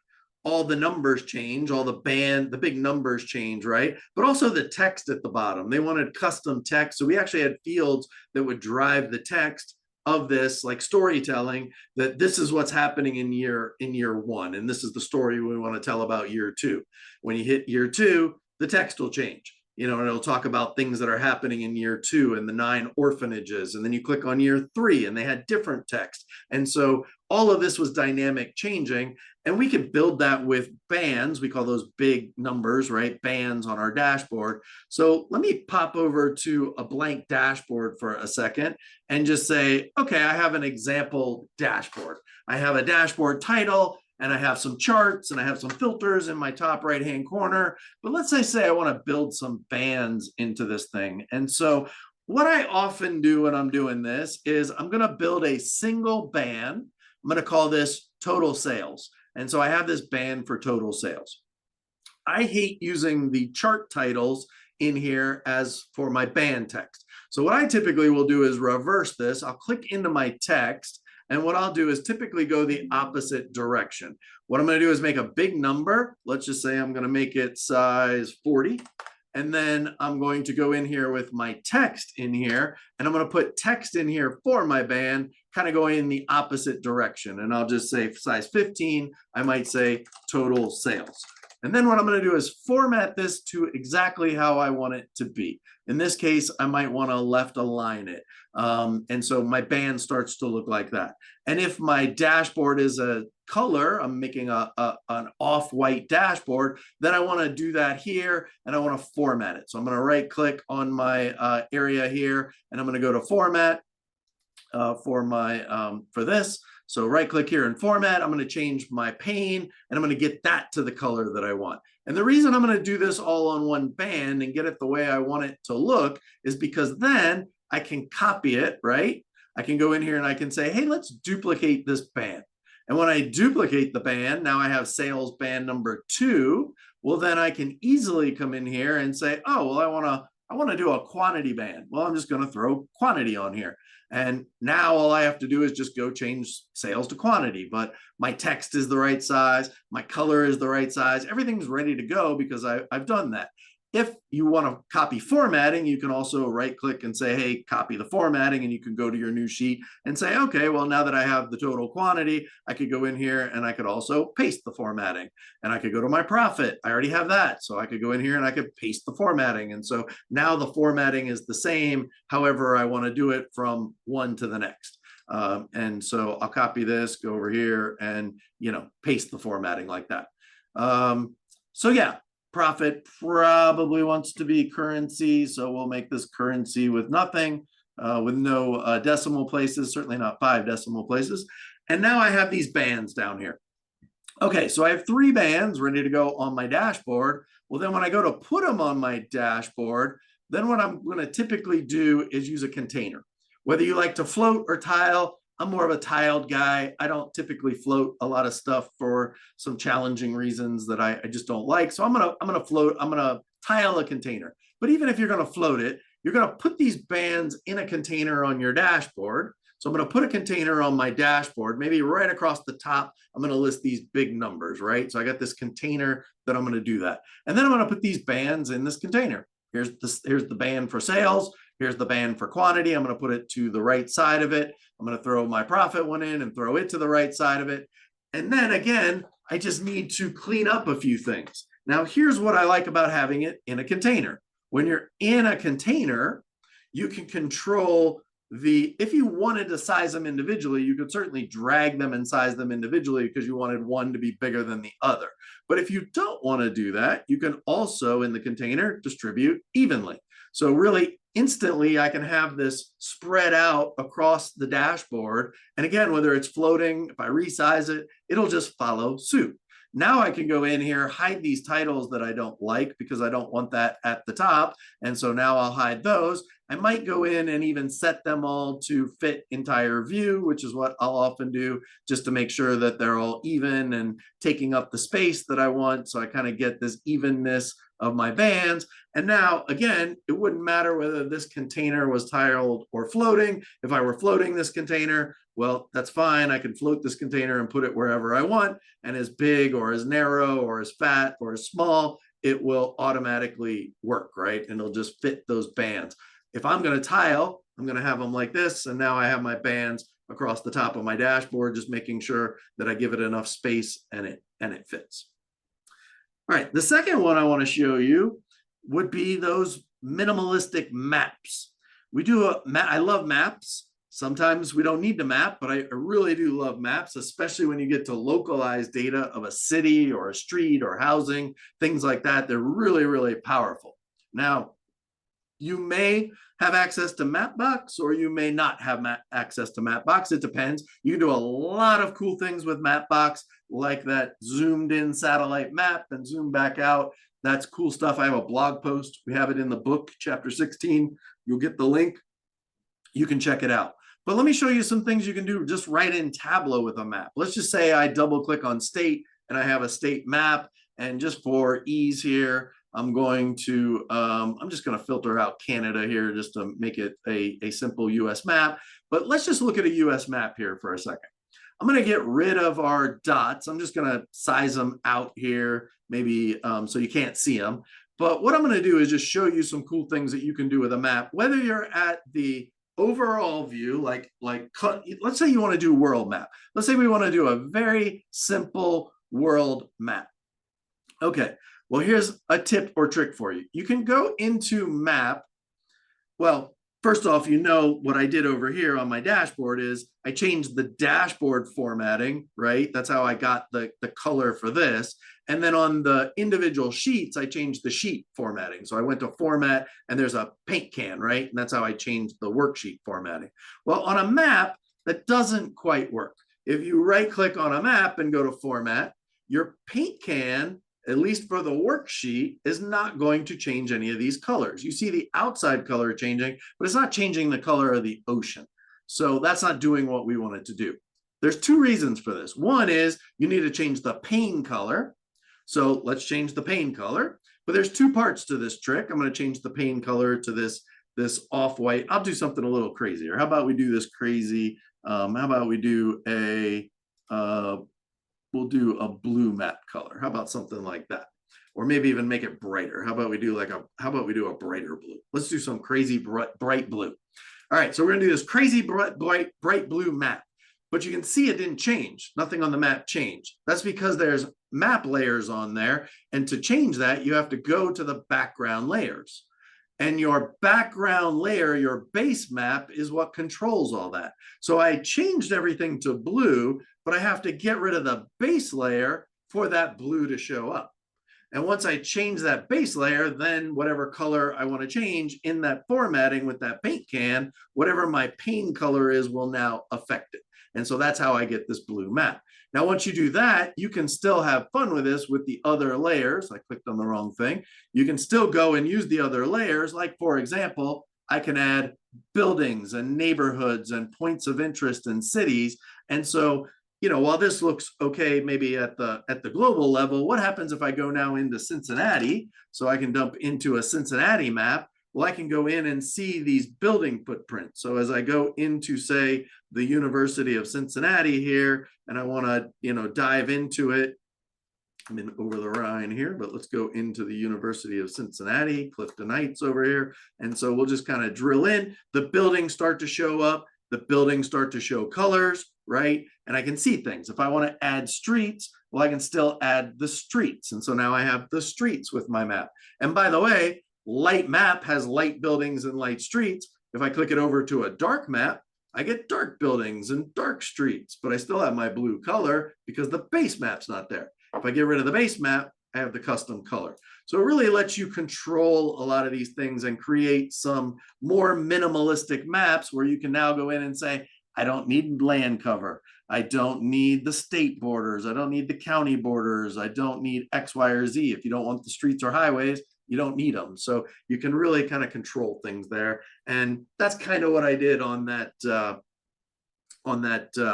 all the numbers change, all the big numbers change, right? But also the text at the bottom. They wanted custom text. So we actually had fields that would drive the text of this, like storytelling, that this is what's happening in year 1. And this is the story we want to tell about year 2. When you hit year 2, the text will change. And it'll talk about things that are happening in year 2 and the 9 orphanages. And then you click on year 3 and they had different text. And so all of this was dynamic changing. And we could build that with bands. We call those big numbers, right? Bands on our dashboard. So let me pop over to a blank dashboard for a second and just say, okay, I have an example dashboard. I have a dashboard title, and I have some charts and I have some filters in my top right-hand corner. But let's say I want to build some bands into this thing. And so what I often do when I'm doing this is I'm going to build a single band. I'm going to call this total sales. And so I have this band for total sales. I hate using the chart titles in here as for my band text. So what I typically will do is reverse this. I'll click into my text, and what I'll do is typically go the opposite direction. What I'm going to do is make a big number. Let's just say I'm going to make it size 40. And then I'm going to go in here with my text in here, and I'm going to put text in here for my band, kind of going in the opposite direction. And I'll just say size 15, I might say total sales. And then what I'm going to do is format this to exactly how I want it to be. In this case, I might want to left align it. And so my band starts to look like that. And if my dashboard is a color, I'm making an off-white dashboard, then I want to do that here, and I want to format it. So I'm going to right click on my area here, and I'm going to go to format for this. So right click here and format, I'm going to change my pane, and I'm going to get that to the color that I want. And the reason I'm going to do this all on one band and get it the way I want it to look is because then I can copy it, right? I can go in here and I can say, hey, let's duplicate this band. And when I duplicate the band, now I have sales band number 2. Well, then I can easily come in here and say, oh, well, I want to do a quantity band. Well, I'm just going to throw quantity on here. And now all I have to do is just go change sales to quantity, but my text is the right size, my color is the right size, everything's ready to go because I've done that. If you want to copy formatting, you can also right click and say, hey, copy the formatting, and you can go to your new sheet and say, okay, well, now that I have the total quantity, I could go in here and I could also paste the formatting, and I could go to my profit. I already have that. So I could go in here and I could paste the formatting. And so now the formatting is the same. However, I want to do it from one to the next. And so I'll copy this, go over here and, paste the formatting like that. So yeah. Profit probably wants to be currency, so we'll make this currency with nothing, with no decimal places, certainly not 5 decimal places. And now I have these bands down here. Okay, so I have 3 bands ready to go on my dashboard. Well, then when I go to put them on my dashboard, then what I'm going to typically do is use a container. Whether you like to float or tile, I'm more of a tiled guy. I don't typically float a lot of stuff for some challenging reasons that I just don't like. So I'm gonna tile a container. But even if you're gonna float it, you're gonna put these bands in a container on your dashboard. So I'm gonna put a container on my dashboard, maybe right across the top. I'm gonna list these big numbers, right? So I got this container that I'm gonna do that. And then I'm gonna put these bands in this container. Here's the band for sales. Here's the band for quantity. I'm going to put it to the right side of it. I'm going to throw my profit one in and throw it to the right side of it. And then again, I just need to clean up a few things. Now, here's what I like about having it in a container. When you're in a container, you can control if you wanted to size them individually, you could certainly drag them and size them individually because you wanted one to be bigger than the other. But if you don't want to do that, you can also in the container distribute evenly. So really instantly I can have this spread out across the dashboard. And again, whether it's floating, if I resize it, it'll just follow suit. Now I can go in here, hide these titles that I don't like because I don't want that at the top. And so now I'll hide those. I might go in and even set them all to fit entire view, which is what I'll often do just to make sure that they're all even and taking up the space that I want. So I kind of get this evenness of my bands. And now, again, it wouldn't matter whether this container was tiled or floating. If I were floating this container, well, that's fine. I can float this container and put it wherever I want. And as big or as narrow or as fat or as small, it will automatically work, right? And it'll just fit those bands. If I'm going to tile, I'm going to have them like this. And now I have my bands across the top of my dashboard, just making sure that I give it enough space and it fits. All right, the second one I want to show you would be those minimalistic maps. I love maps. Sometimes we don't need to map, but I really do love maps, especially when you get to localize data of a city or a street or housing, things like that. They're really, really powerful. Now, you may have access to Mapbox or you may not have access to Mapbox. It depends. You can do a lot of cool things with Mapbox, like that zoomed in satellite map and zoom back out. That's cool stuff. I have a blog post. We have it in the book, chapter 16, You'll get the link. You can check it out. But let me show you some things you can do just right in Tableau with a map. Let's just say I double click on state and I have a state map. And just for ease here, I'm just going to filter out Canada here just to make it a simple US map. But let's just look at a US map here for a second. I'm going to get rid of our dots. I'm just going to size them out here, maybe so you can't see them. But what I'm going to do is just show you some cool things that you can do with a map, whether you're at the overall view, let's say you want to do world map. Let's say we want to do a very simple world map. Okay, well, here's a tip or trick for you. You can go into map. Well, first off, you know what I did over here on my dashboard is I changed the dashboard formatting, right? That's how I got the color for this. And then on the individual sheets, I changed the sheet formatting. So I went to format and there's a paint can, right? And that's how I changed the worksheet formatting. Well, on a map, that doesn't quite work. If you right click on a map and go to format, your paint can, at least for the worksheet, is not going to change any of these colors. You see the outside color changing, but it's not changing the color of the ocean. So that's not doing what we want it to do. There's two reasons for this. One is you need to change the pane color. So let's change the pane color. But there's two parts to this trick. I'm going to change the pane color to this off-white. I'll do something a little crazier. How about we do this crazy? How about we do we'll do a blue map color. How about something like that? Or maybe even make it brighter. How about we do a brighter blue? Let's do some crazy bright blue. All right, so we're gonna do this crazy bright blue map. But you can see it didn't change. Nothing on the map changed. That's because there's map layers on there. And to change that, you have to go to the background layers. And your background layer, your base map, is what controls all that. So I changed everything to blue, but I have to get rid of the base layer for that blue to show up. And once I change that base layer, then whatever color I want to change in that formatting with that paint can, whatever my pane color is will now affect it. And so that's how I get this blue map. Now, once you do that, you can still have fun with this with the other layers. I clicked on the wrong thing. You can still go and use the other layers. Like, for example, I can add buildings and neighborhoods and points of interest in cities. And so, you know, while this looks okay, maybe at the global level, what happens if I go now into Cincinnati? So I can dump into a Cincinnati map. Well, I can go in and see these building footprints. So as I go into, say, the University of Cincinnati here, and I want to, you know, dive into it. I'm in over the Rhine here, but let's go into the University of Cincinnati, Clifton Heights over here. And so we'll just kind of drill in. The buildings start to show up. The buildings start to show colors, right? And I can see things. If I want to add streets, well, I can still add the streets. And so now I have the streets with my map. And by the way, light map has light buildings and light streets. If I click it over to a dark map, I get dark buildings and dark streets, but I still have my blue color because the base map's not there. If I get rid of the base map, I have the custom color. So it really lets you control a lot of these things and create some more minimalistic maps where you can now go in and say, I don't need land cover. I don't need the state borders. I don't need the county borders. I don't need X, Y, or Z. If you don't want the streets or highways, you don't need them. So you can really kind of control things there. And that's kind of what I did on that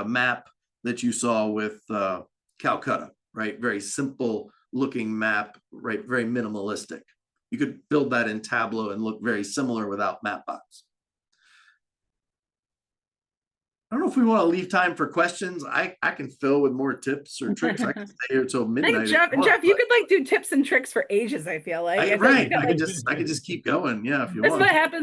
map that you saw with Calcutta, right? Very simple looking map, right? Very minimalistic. You could build that in Tableau and look very similar without Mapbox. I don't know if we want to leave time for questions. I can fill with more tips or tricks. I can stay here till midnight. Jeff, you could like do tips and tricks for ages, I feel like. Right. I could just keep going. Yeah, if you want.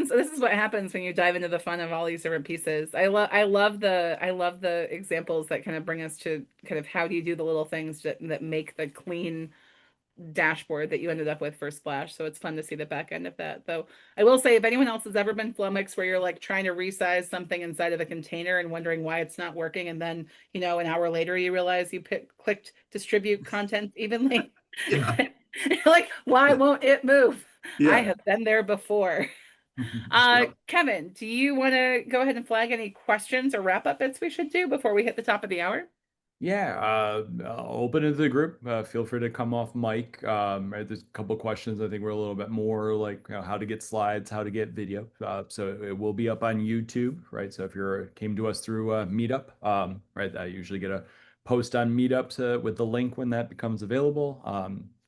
This is what happens when you dive into the fun of all these different pieces. I love the examples that kind of bring us to kind of how do you do the little things that make the clean dashboard that you ended up with for Splash. So it's fun to see the back end of that. Though I will say, if anyone else has ever been flummoxed where you're like trying to resize something inside of a container and wondering why it's not working, and then, you know, an hour later you realize you clicked distribute content evenly. Yeah. Like, why won't it move? Yeah. I have been there before. Kevin, do you want to go ahead and flag any questions or wrap up bits we should do before we hit the top of the hour? Yeah, I'll open it to the group. Feel free to come off mic. Right, there's a couple questions. I think we're a little bit more like, how to get slides, how to get video. So it will be up on YouTube, right? So if you're came to us through Meetup, right, I usually get a post on Meetups with the link when that becomes available.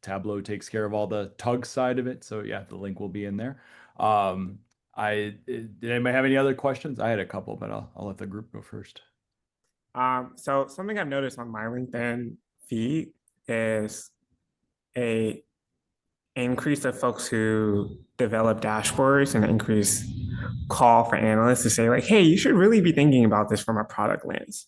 Tableau takes care of all the tug side of it, so yeah, the link will be in there. Did anybody have any other questions? I had a couple, but I'll let the group go first. So something I've noticed on my LinkedIn feed is a increase of folks who develop dashboards and increase call for analysts to say like, hey, you should really be thinking about this from a product lens.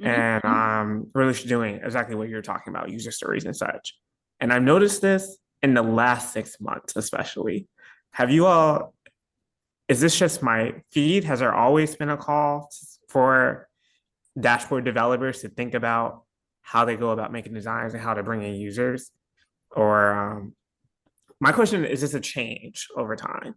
And really should doing exactly what you're talking about, user stories and such. And I've noticed this in the last 6 months, especially. Have you all, is this just my feed? Has there always been a call for dashboard developers to think about how they go about making designs and how to bring in users? Or my question is this a change over time?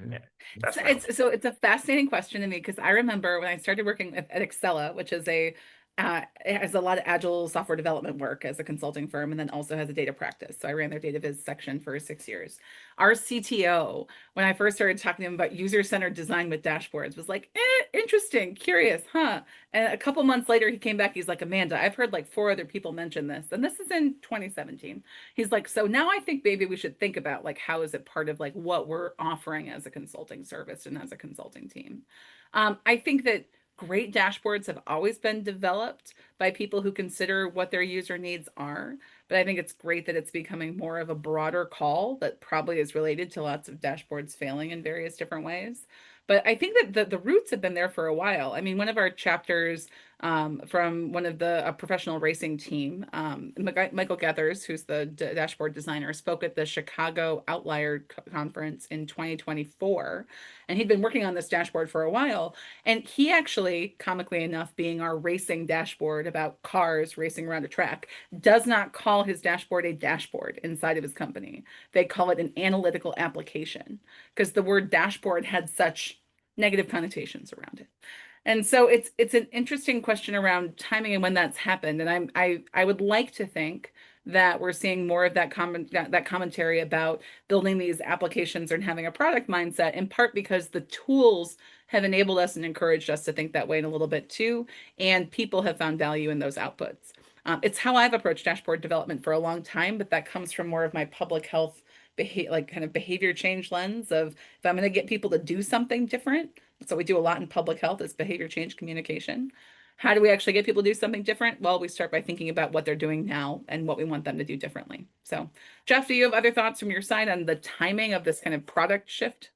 Yeah. It's a fascinating question to me because I remember when I started working at Excella, which is it has a lot of agile software development work as a consulting firm, and then also has a data practice. So I ran their data viz section for 6 years. Our CTO, when I first started talking to him about user-centered design with dashboards, was like, interesting, curious, huh? And a couple months later, he came back. He's like, Amanda, I've heard like 4 other people mention this, and this is in 2017. He's like, so now I think maybe we should think about like how is it part of like what we're offering as a consulting service and as a consulting team. I think that great dashboards have always been developed by people who consider what their user needs are. But I think it's great that it's becoming more of a broader call that probably is related to lots of dashboards failing in various different ways. But I think that the roots have been there for a while. I mean, one of our chapters from one of the a professional racing team, Michael Gethers, who's the dashboard designer, spoke at the Chicago Outlier Conference in 2024. And he'd been working on this dashboard for a while. And he actually, comically enough, being our racing dashboard about cars racing around a track, does not call his dashboard a dashboard inside of his company. They call it an analytical application because the word dashboard had such negative connotations around it. And so it's an interesting question around timing and when that's happened. And I would like to think that we're seeing more of that commentary about building these applications and having a product mindset, in part because the tools have enabled us and encouraged us to think that way in a little bit too, and people have found value in those outputs. It's how I've approached dashboard development for a long time, but that comes from more of my public health like kind of behavior change lens of if I'm going to get people to do something different. So we do a lot in public health is behavior change communication. How do we actually get people to do something different? Well, we start by thinking about what they're doing now and what we want them to do differently. So, Jeff, do you have other thoughts from your side on the timing of this kind of product shift?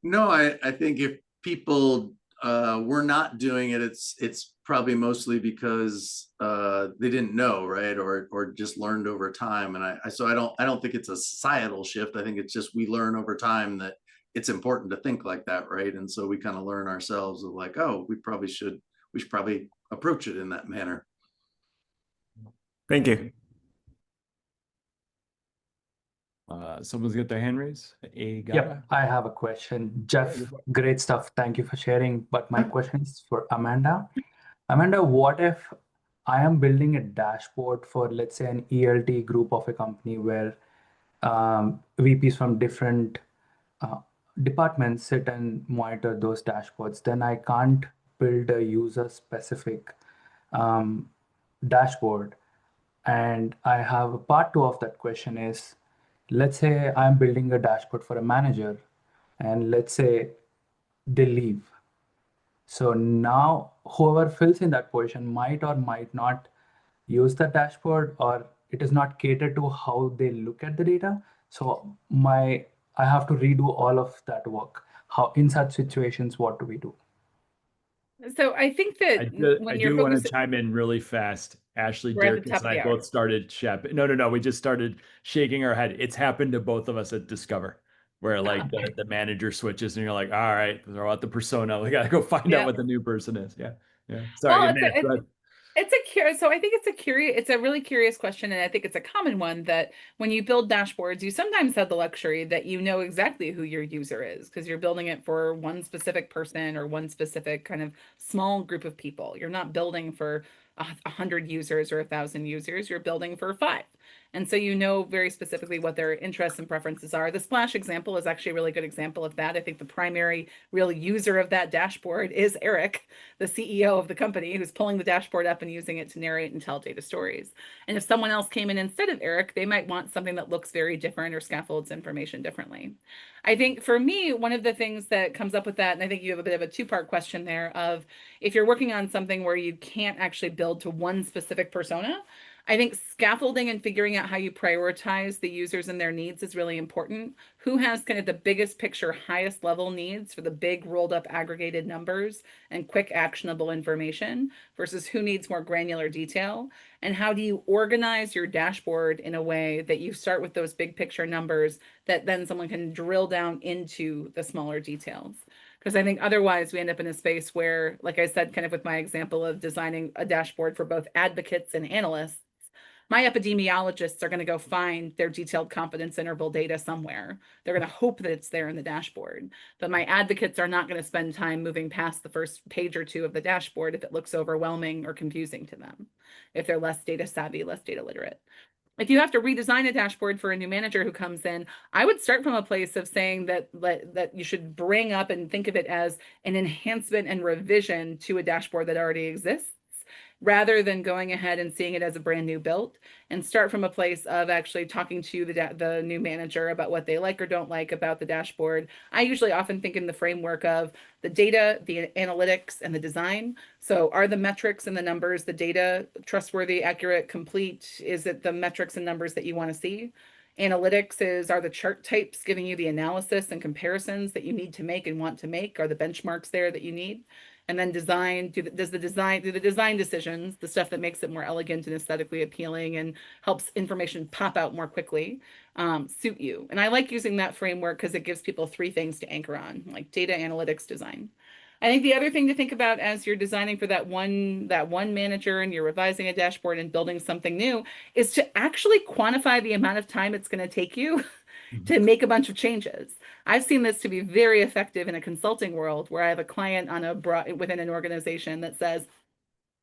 No, I think if people were not doing it, it's probably mostly because they didn't know, right, or just learned over time. And I don't think it's a societal shift. I think it's just we learn over time that it's important to think like that, right? And so we kind of learn ourselves of like, oh, we should probably approach it in that manner. Thank you. Someone's got their hand raised. Yep, I have a question. Jeff, great stuff. Thank you for sharing. But my question is for Amanda. Amanda, what if I am building a dashboard for, let's say, an ELT group of a company where VPs from different departments sit and monitor those dashboards? Then I can't build a user-specific dashboard. And I have a part two of that question is, let's say I'm building a dashboard for a manager, and let's say they leave. So now whoever fills in that position might or might not use the dashboard, or it is not catered to how they look at the data. So I have to redo all of that work. How in such situations, what do we do? So I think that I do want to chime in really fast. Ashley, we're at the Dirk, top and of I the hour. both started No. We just started shaking our head. It's happened to both of us at Discover, where like the manager switches and you're like, all right, throw out the persona. We gotta go find out what the new person is. Yeah. Yeah. Sorry, Well, Matt, go ahead. it's a curious, so I think it's a really curious question, and I think it's a common one that when you build dashboards, you sometimes have the luxury that you know exactly who your user is because you're building it for one specific person or one specific kind of small group of people. You're not building for 100 users or 1,000 users, you're building for 5. And so you know very specifically what their interests and preferences are. The Splash example is actually a really good example of that. I think the primary real user of that dashboard is Eric, the CEO of the company, who's pulling the dashboard up and using it to narrate and tell data stories. And if someone else came in instead of Eric, they might want something that looks very different or scaffolds information differently. I think for me, one of the things that comes up with that, and I think you have a bit of a two-part question there of if you're working on something where you can't actually build to one specific persona, I think scaffolding and figuring out how you prioritize the users and their needs is really important. Who has kind of the biggest picture, highest level needs for the big rolled up aggregated numbers and quick actionable information versus who needs more granular detail? And how do you organize your dashboard in a way that you start with those big picture numbers that then someone can drill down into the smaller details? Because I think otherwise we end up in a space where, like I said, kind of with my example of designing a dashboard for both advocates and analysts, my epidemiologists are going to go find their detailed confidence interval data somewhere. They're going to hope that it's there in the dashboard. But my advocates are not going to spend time moving past the first page or two of the dashboard if it looks overwhelming or confusing to them, if they're less data savvy, less data literate. If you have to redesign a dashboard for a new manager who comes in, I would start from a place of saying that you should bring up and think of it as an enhancement and revision to a dashboard that already exists, rather than going ahead and seeing it as a brand new build, and start from a place of actually talking to the new manager about what they like or don't like about the dashboard. I usually often think in the framework of the data, the analytics, and the design. So are the metrics and the numbers, the data trustworthy, accurate, complete? Is it the metrics and numbers that you want to see? Analytics are the chart types giving you the analysis and comparisons that you need to make and want to make? Are the benchmarks there that you need? And then design, do the design decisions, the stuff that makes it more elegant and aesthetically appealing and helps information pop out more quickly, suit you? And I like using that framework because it gives people 3 things to anchor on, like data, analytics, design. I think the other thing to think about as you're designing for that one manager and you're revising a dashboard and building something new is to actually quantify the amount of time it's going to take you to make a bunch of changes. I've seen this to be very effective in a consulting world where I have a client within an organization that says,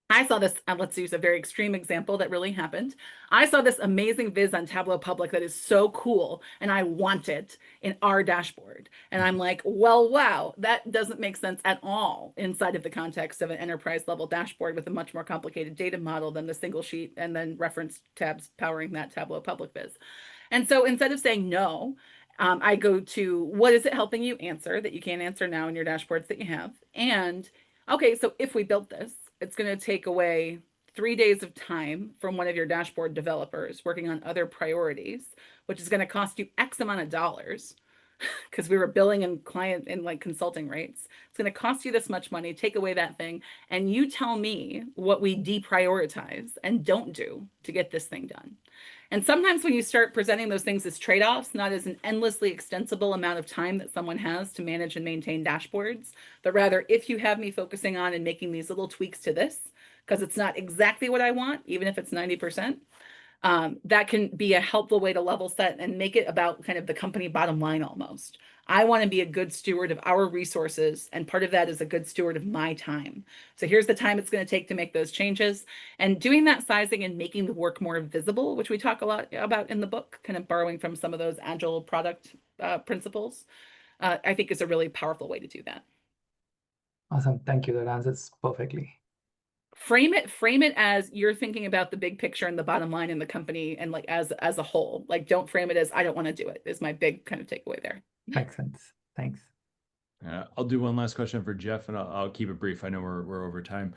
I saw this, let's use a very extreme example that really happened. I saw this amazing viz on Tableau Public that is so cool, and I want it in our dashboard. And I'm like, well, wow, that doesn't make sense at all inside of the context of an enterprise level dashboard with a much more complicated data model than the single sheet and then reference tabs powering that Tableau Public viz. And so instead of saying no, I go to what is it helping you answer that you can't answer now in your dashboards that you have? And okay, so if we built this, it's going to take away 3 days of time from one of your dashboard developers working on other priorities, which is going to cost you X amount of dollars because we were billing and client and like consulting rates. It's going to cost you this much money, take away that thing. And you tell me what we deprioritize and don't do to get this thing done. And sometimes when you start presenting those things as trade-offs, not as an endlessly extensible amount of time that someone has to manage and maintain dashboards, but rather if you have me focusing on and making these little tweaks to this, because it's not exactly what I want, even if it's 90%, that can be a helpful way to level set and make it about kind of the company bottom line almost. I want to be a good steward of our resources, and part of that is a good steward of my time. So here's the time it's going to take to make those changes, and doing that sizing and making the work more visible, which we talk a lot about in the book, kind of borrowing from some of those agile product principles, I think is a really powerful way to do that. Awesome. Thank you. That answers perfectly. Frame it as you're thinking about the big picture and the bottom line in the company and like as a whole. Like don't frame it as I don't want to do it, is my big kind of takeaway there. Makes sense. Thanks. I'll do one last question for Jeff, and I'll keep it brief. I know we're over time.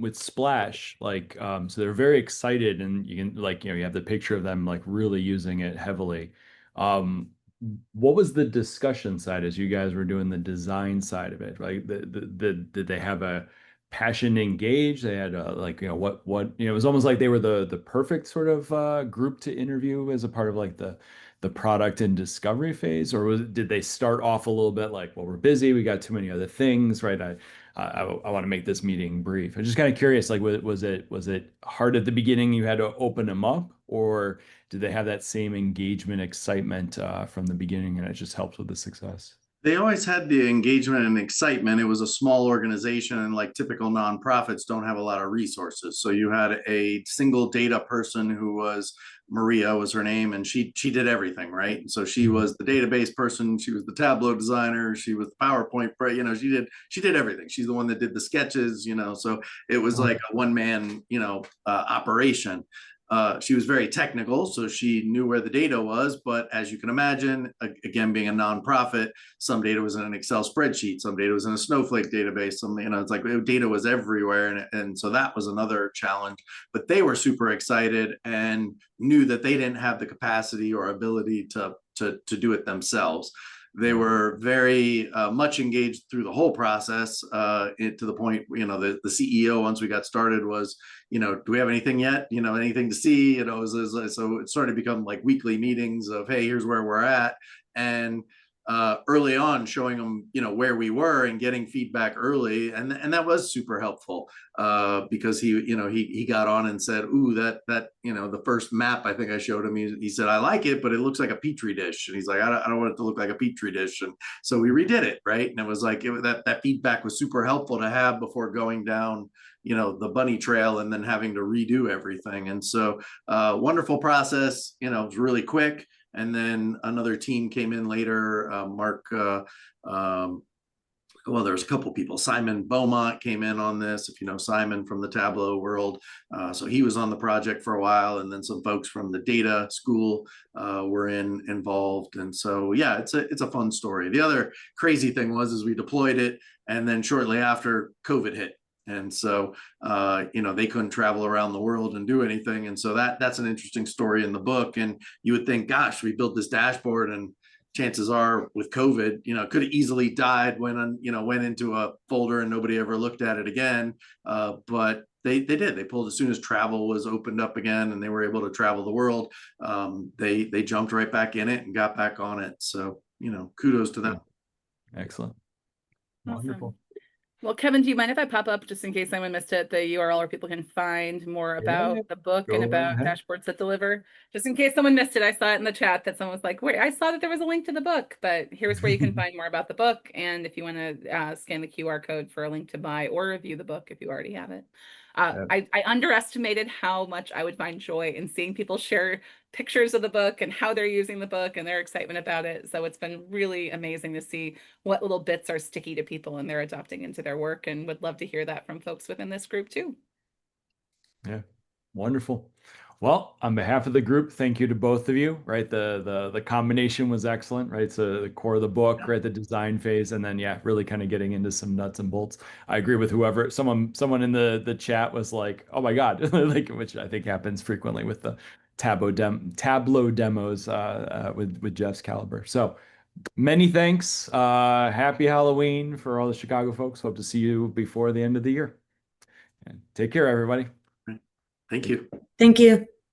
With Splash, like, so they're very excited, and you can like, you have the picture of them like really using it heavily. What was the discussion side as you guys were doing the design side of it? Like, did they have a passion engaged? They had like, what it was almost like they were the perfect sort of group to interview as a part of like the product and discovery phase, or did they start off a little bit like, well, we're busy, we got too many other things, right? I want to make this meeting brief. I'm just kind of curious, like, was it hard at the beginning? You had to open them up, or did they have that same engagement, excitement from the beginning, and it just helps with the success? They always had the engagement and excitement. It was a small organization, and like typical nonprofits don't have a lot of resources. So you had a single data person who was Maria was her name, and she did everything, right? And so she was the database person, she was the Tableau designer, she was the PowerPoint, you know, she did everything. She's the one that did the sketches, you know. So it was like a one man, you know, operation. She was very technical, so she knew where the data was. But as you can imagine, again, being a nonprofit, some data was in an Excel spreadsheet, some data was in a Snowflake database. Some, you know, it's like data was everywhere, and so that was another challenge. But they were super excited and knew that they didn't have the capacity or ability to do it themselves. They were very much engaged through the whole process, to the point, you know, the CEO, once we got started, was, you know, do we have anything yet? You know, anything to see? You know, so it started to become like weekly meetings of, hey, here's where we're at. And early on, showing them, you know, where we were and getting feedback early, and that was super helpful, because he got on and said, ooh, that you know, the first map I think I showed him, he said, I like it, but it looks like a petri dish, and he's like, I don't want it to look like a petri dish. And so we redid it, right? And it was like that feedback was super helpful to have before going down, you know, the bunny trail and then having to redo everything. And so wonderful process, you know, it was really quick. And then another team came in later. Mark, well, there's a couple people. Simon Beaumont came in on this, if you know Simon from the Tableau world. So he was on the project for a while, and then some folks from the data school were involved. And so, yeah, it's a fun story. The other crazy thing was we deployed it, and then shortly after, COVID hit. And so, you know, they couldn't travel around the world and do anything. And so that's an interesting story in the book. And you would think, gosh, we built this dashboard, and chances are with COVID, you know, it could have easily died, went into a folder and nobody ever looked at it again. But they did. They pulled as soon as travel was opened up again and they were able to travel the world. They jumped right back in it and got back on it. So, you know, kudos to them. Excellent. Awesome. Wonderful. Well, Kevin, do you mind if I pop up, just in case anyone missed it, the URL where people can find more about the book and Go about ahead. dashboards that deliver? Just in case someone missed it, I saw it in the chat that someone was like, wait, I saw that there was a link to the book, but here's where you can find more about the book. And if you want to scan the QR code for a link to buy or review the book if you already have it. I underestimated how much I would find joy in seeing people share pictures of the book and how they're using the book and their excitement about it. So it's been really amazing to see what little bits are sticky to people and they're adopting into their work, and would love to hear that from folks within this group too. Yeah, wonderful. Well, on behalf of the group, thank you to both of you, right? The combination was excellent, right? So the core of the book, right? The design phase, and then, yeah, really kind of getting into some nuts and bolts. I agree with whoever, someone in the chat was like, oh my God, like, which I think happens frequently with the Tableau demos with Jeff's caliber. So many thanks. Happy Halloween for all the Chicago folks. Hope to see you before the end of the year. And take care, everybody. Thank you. Thank you.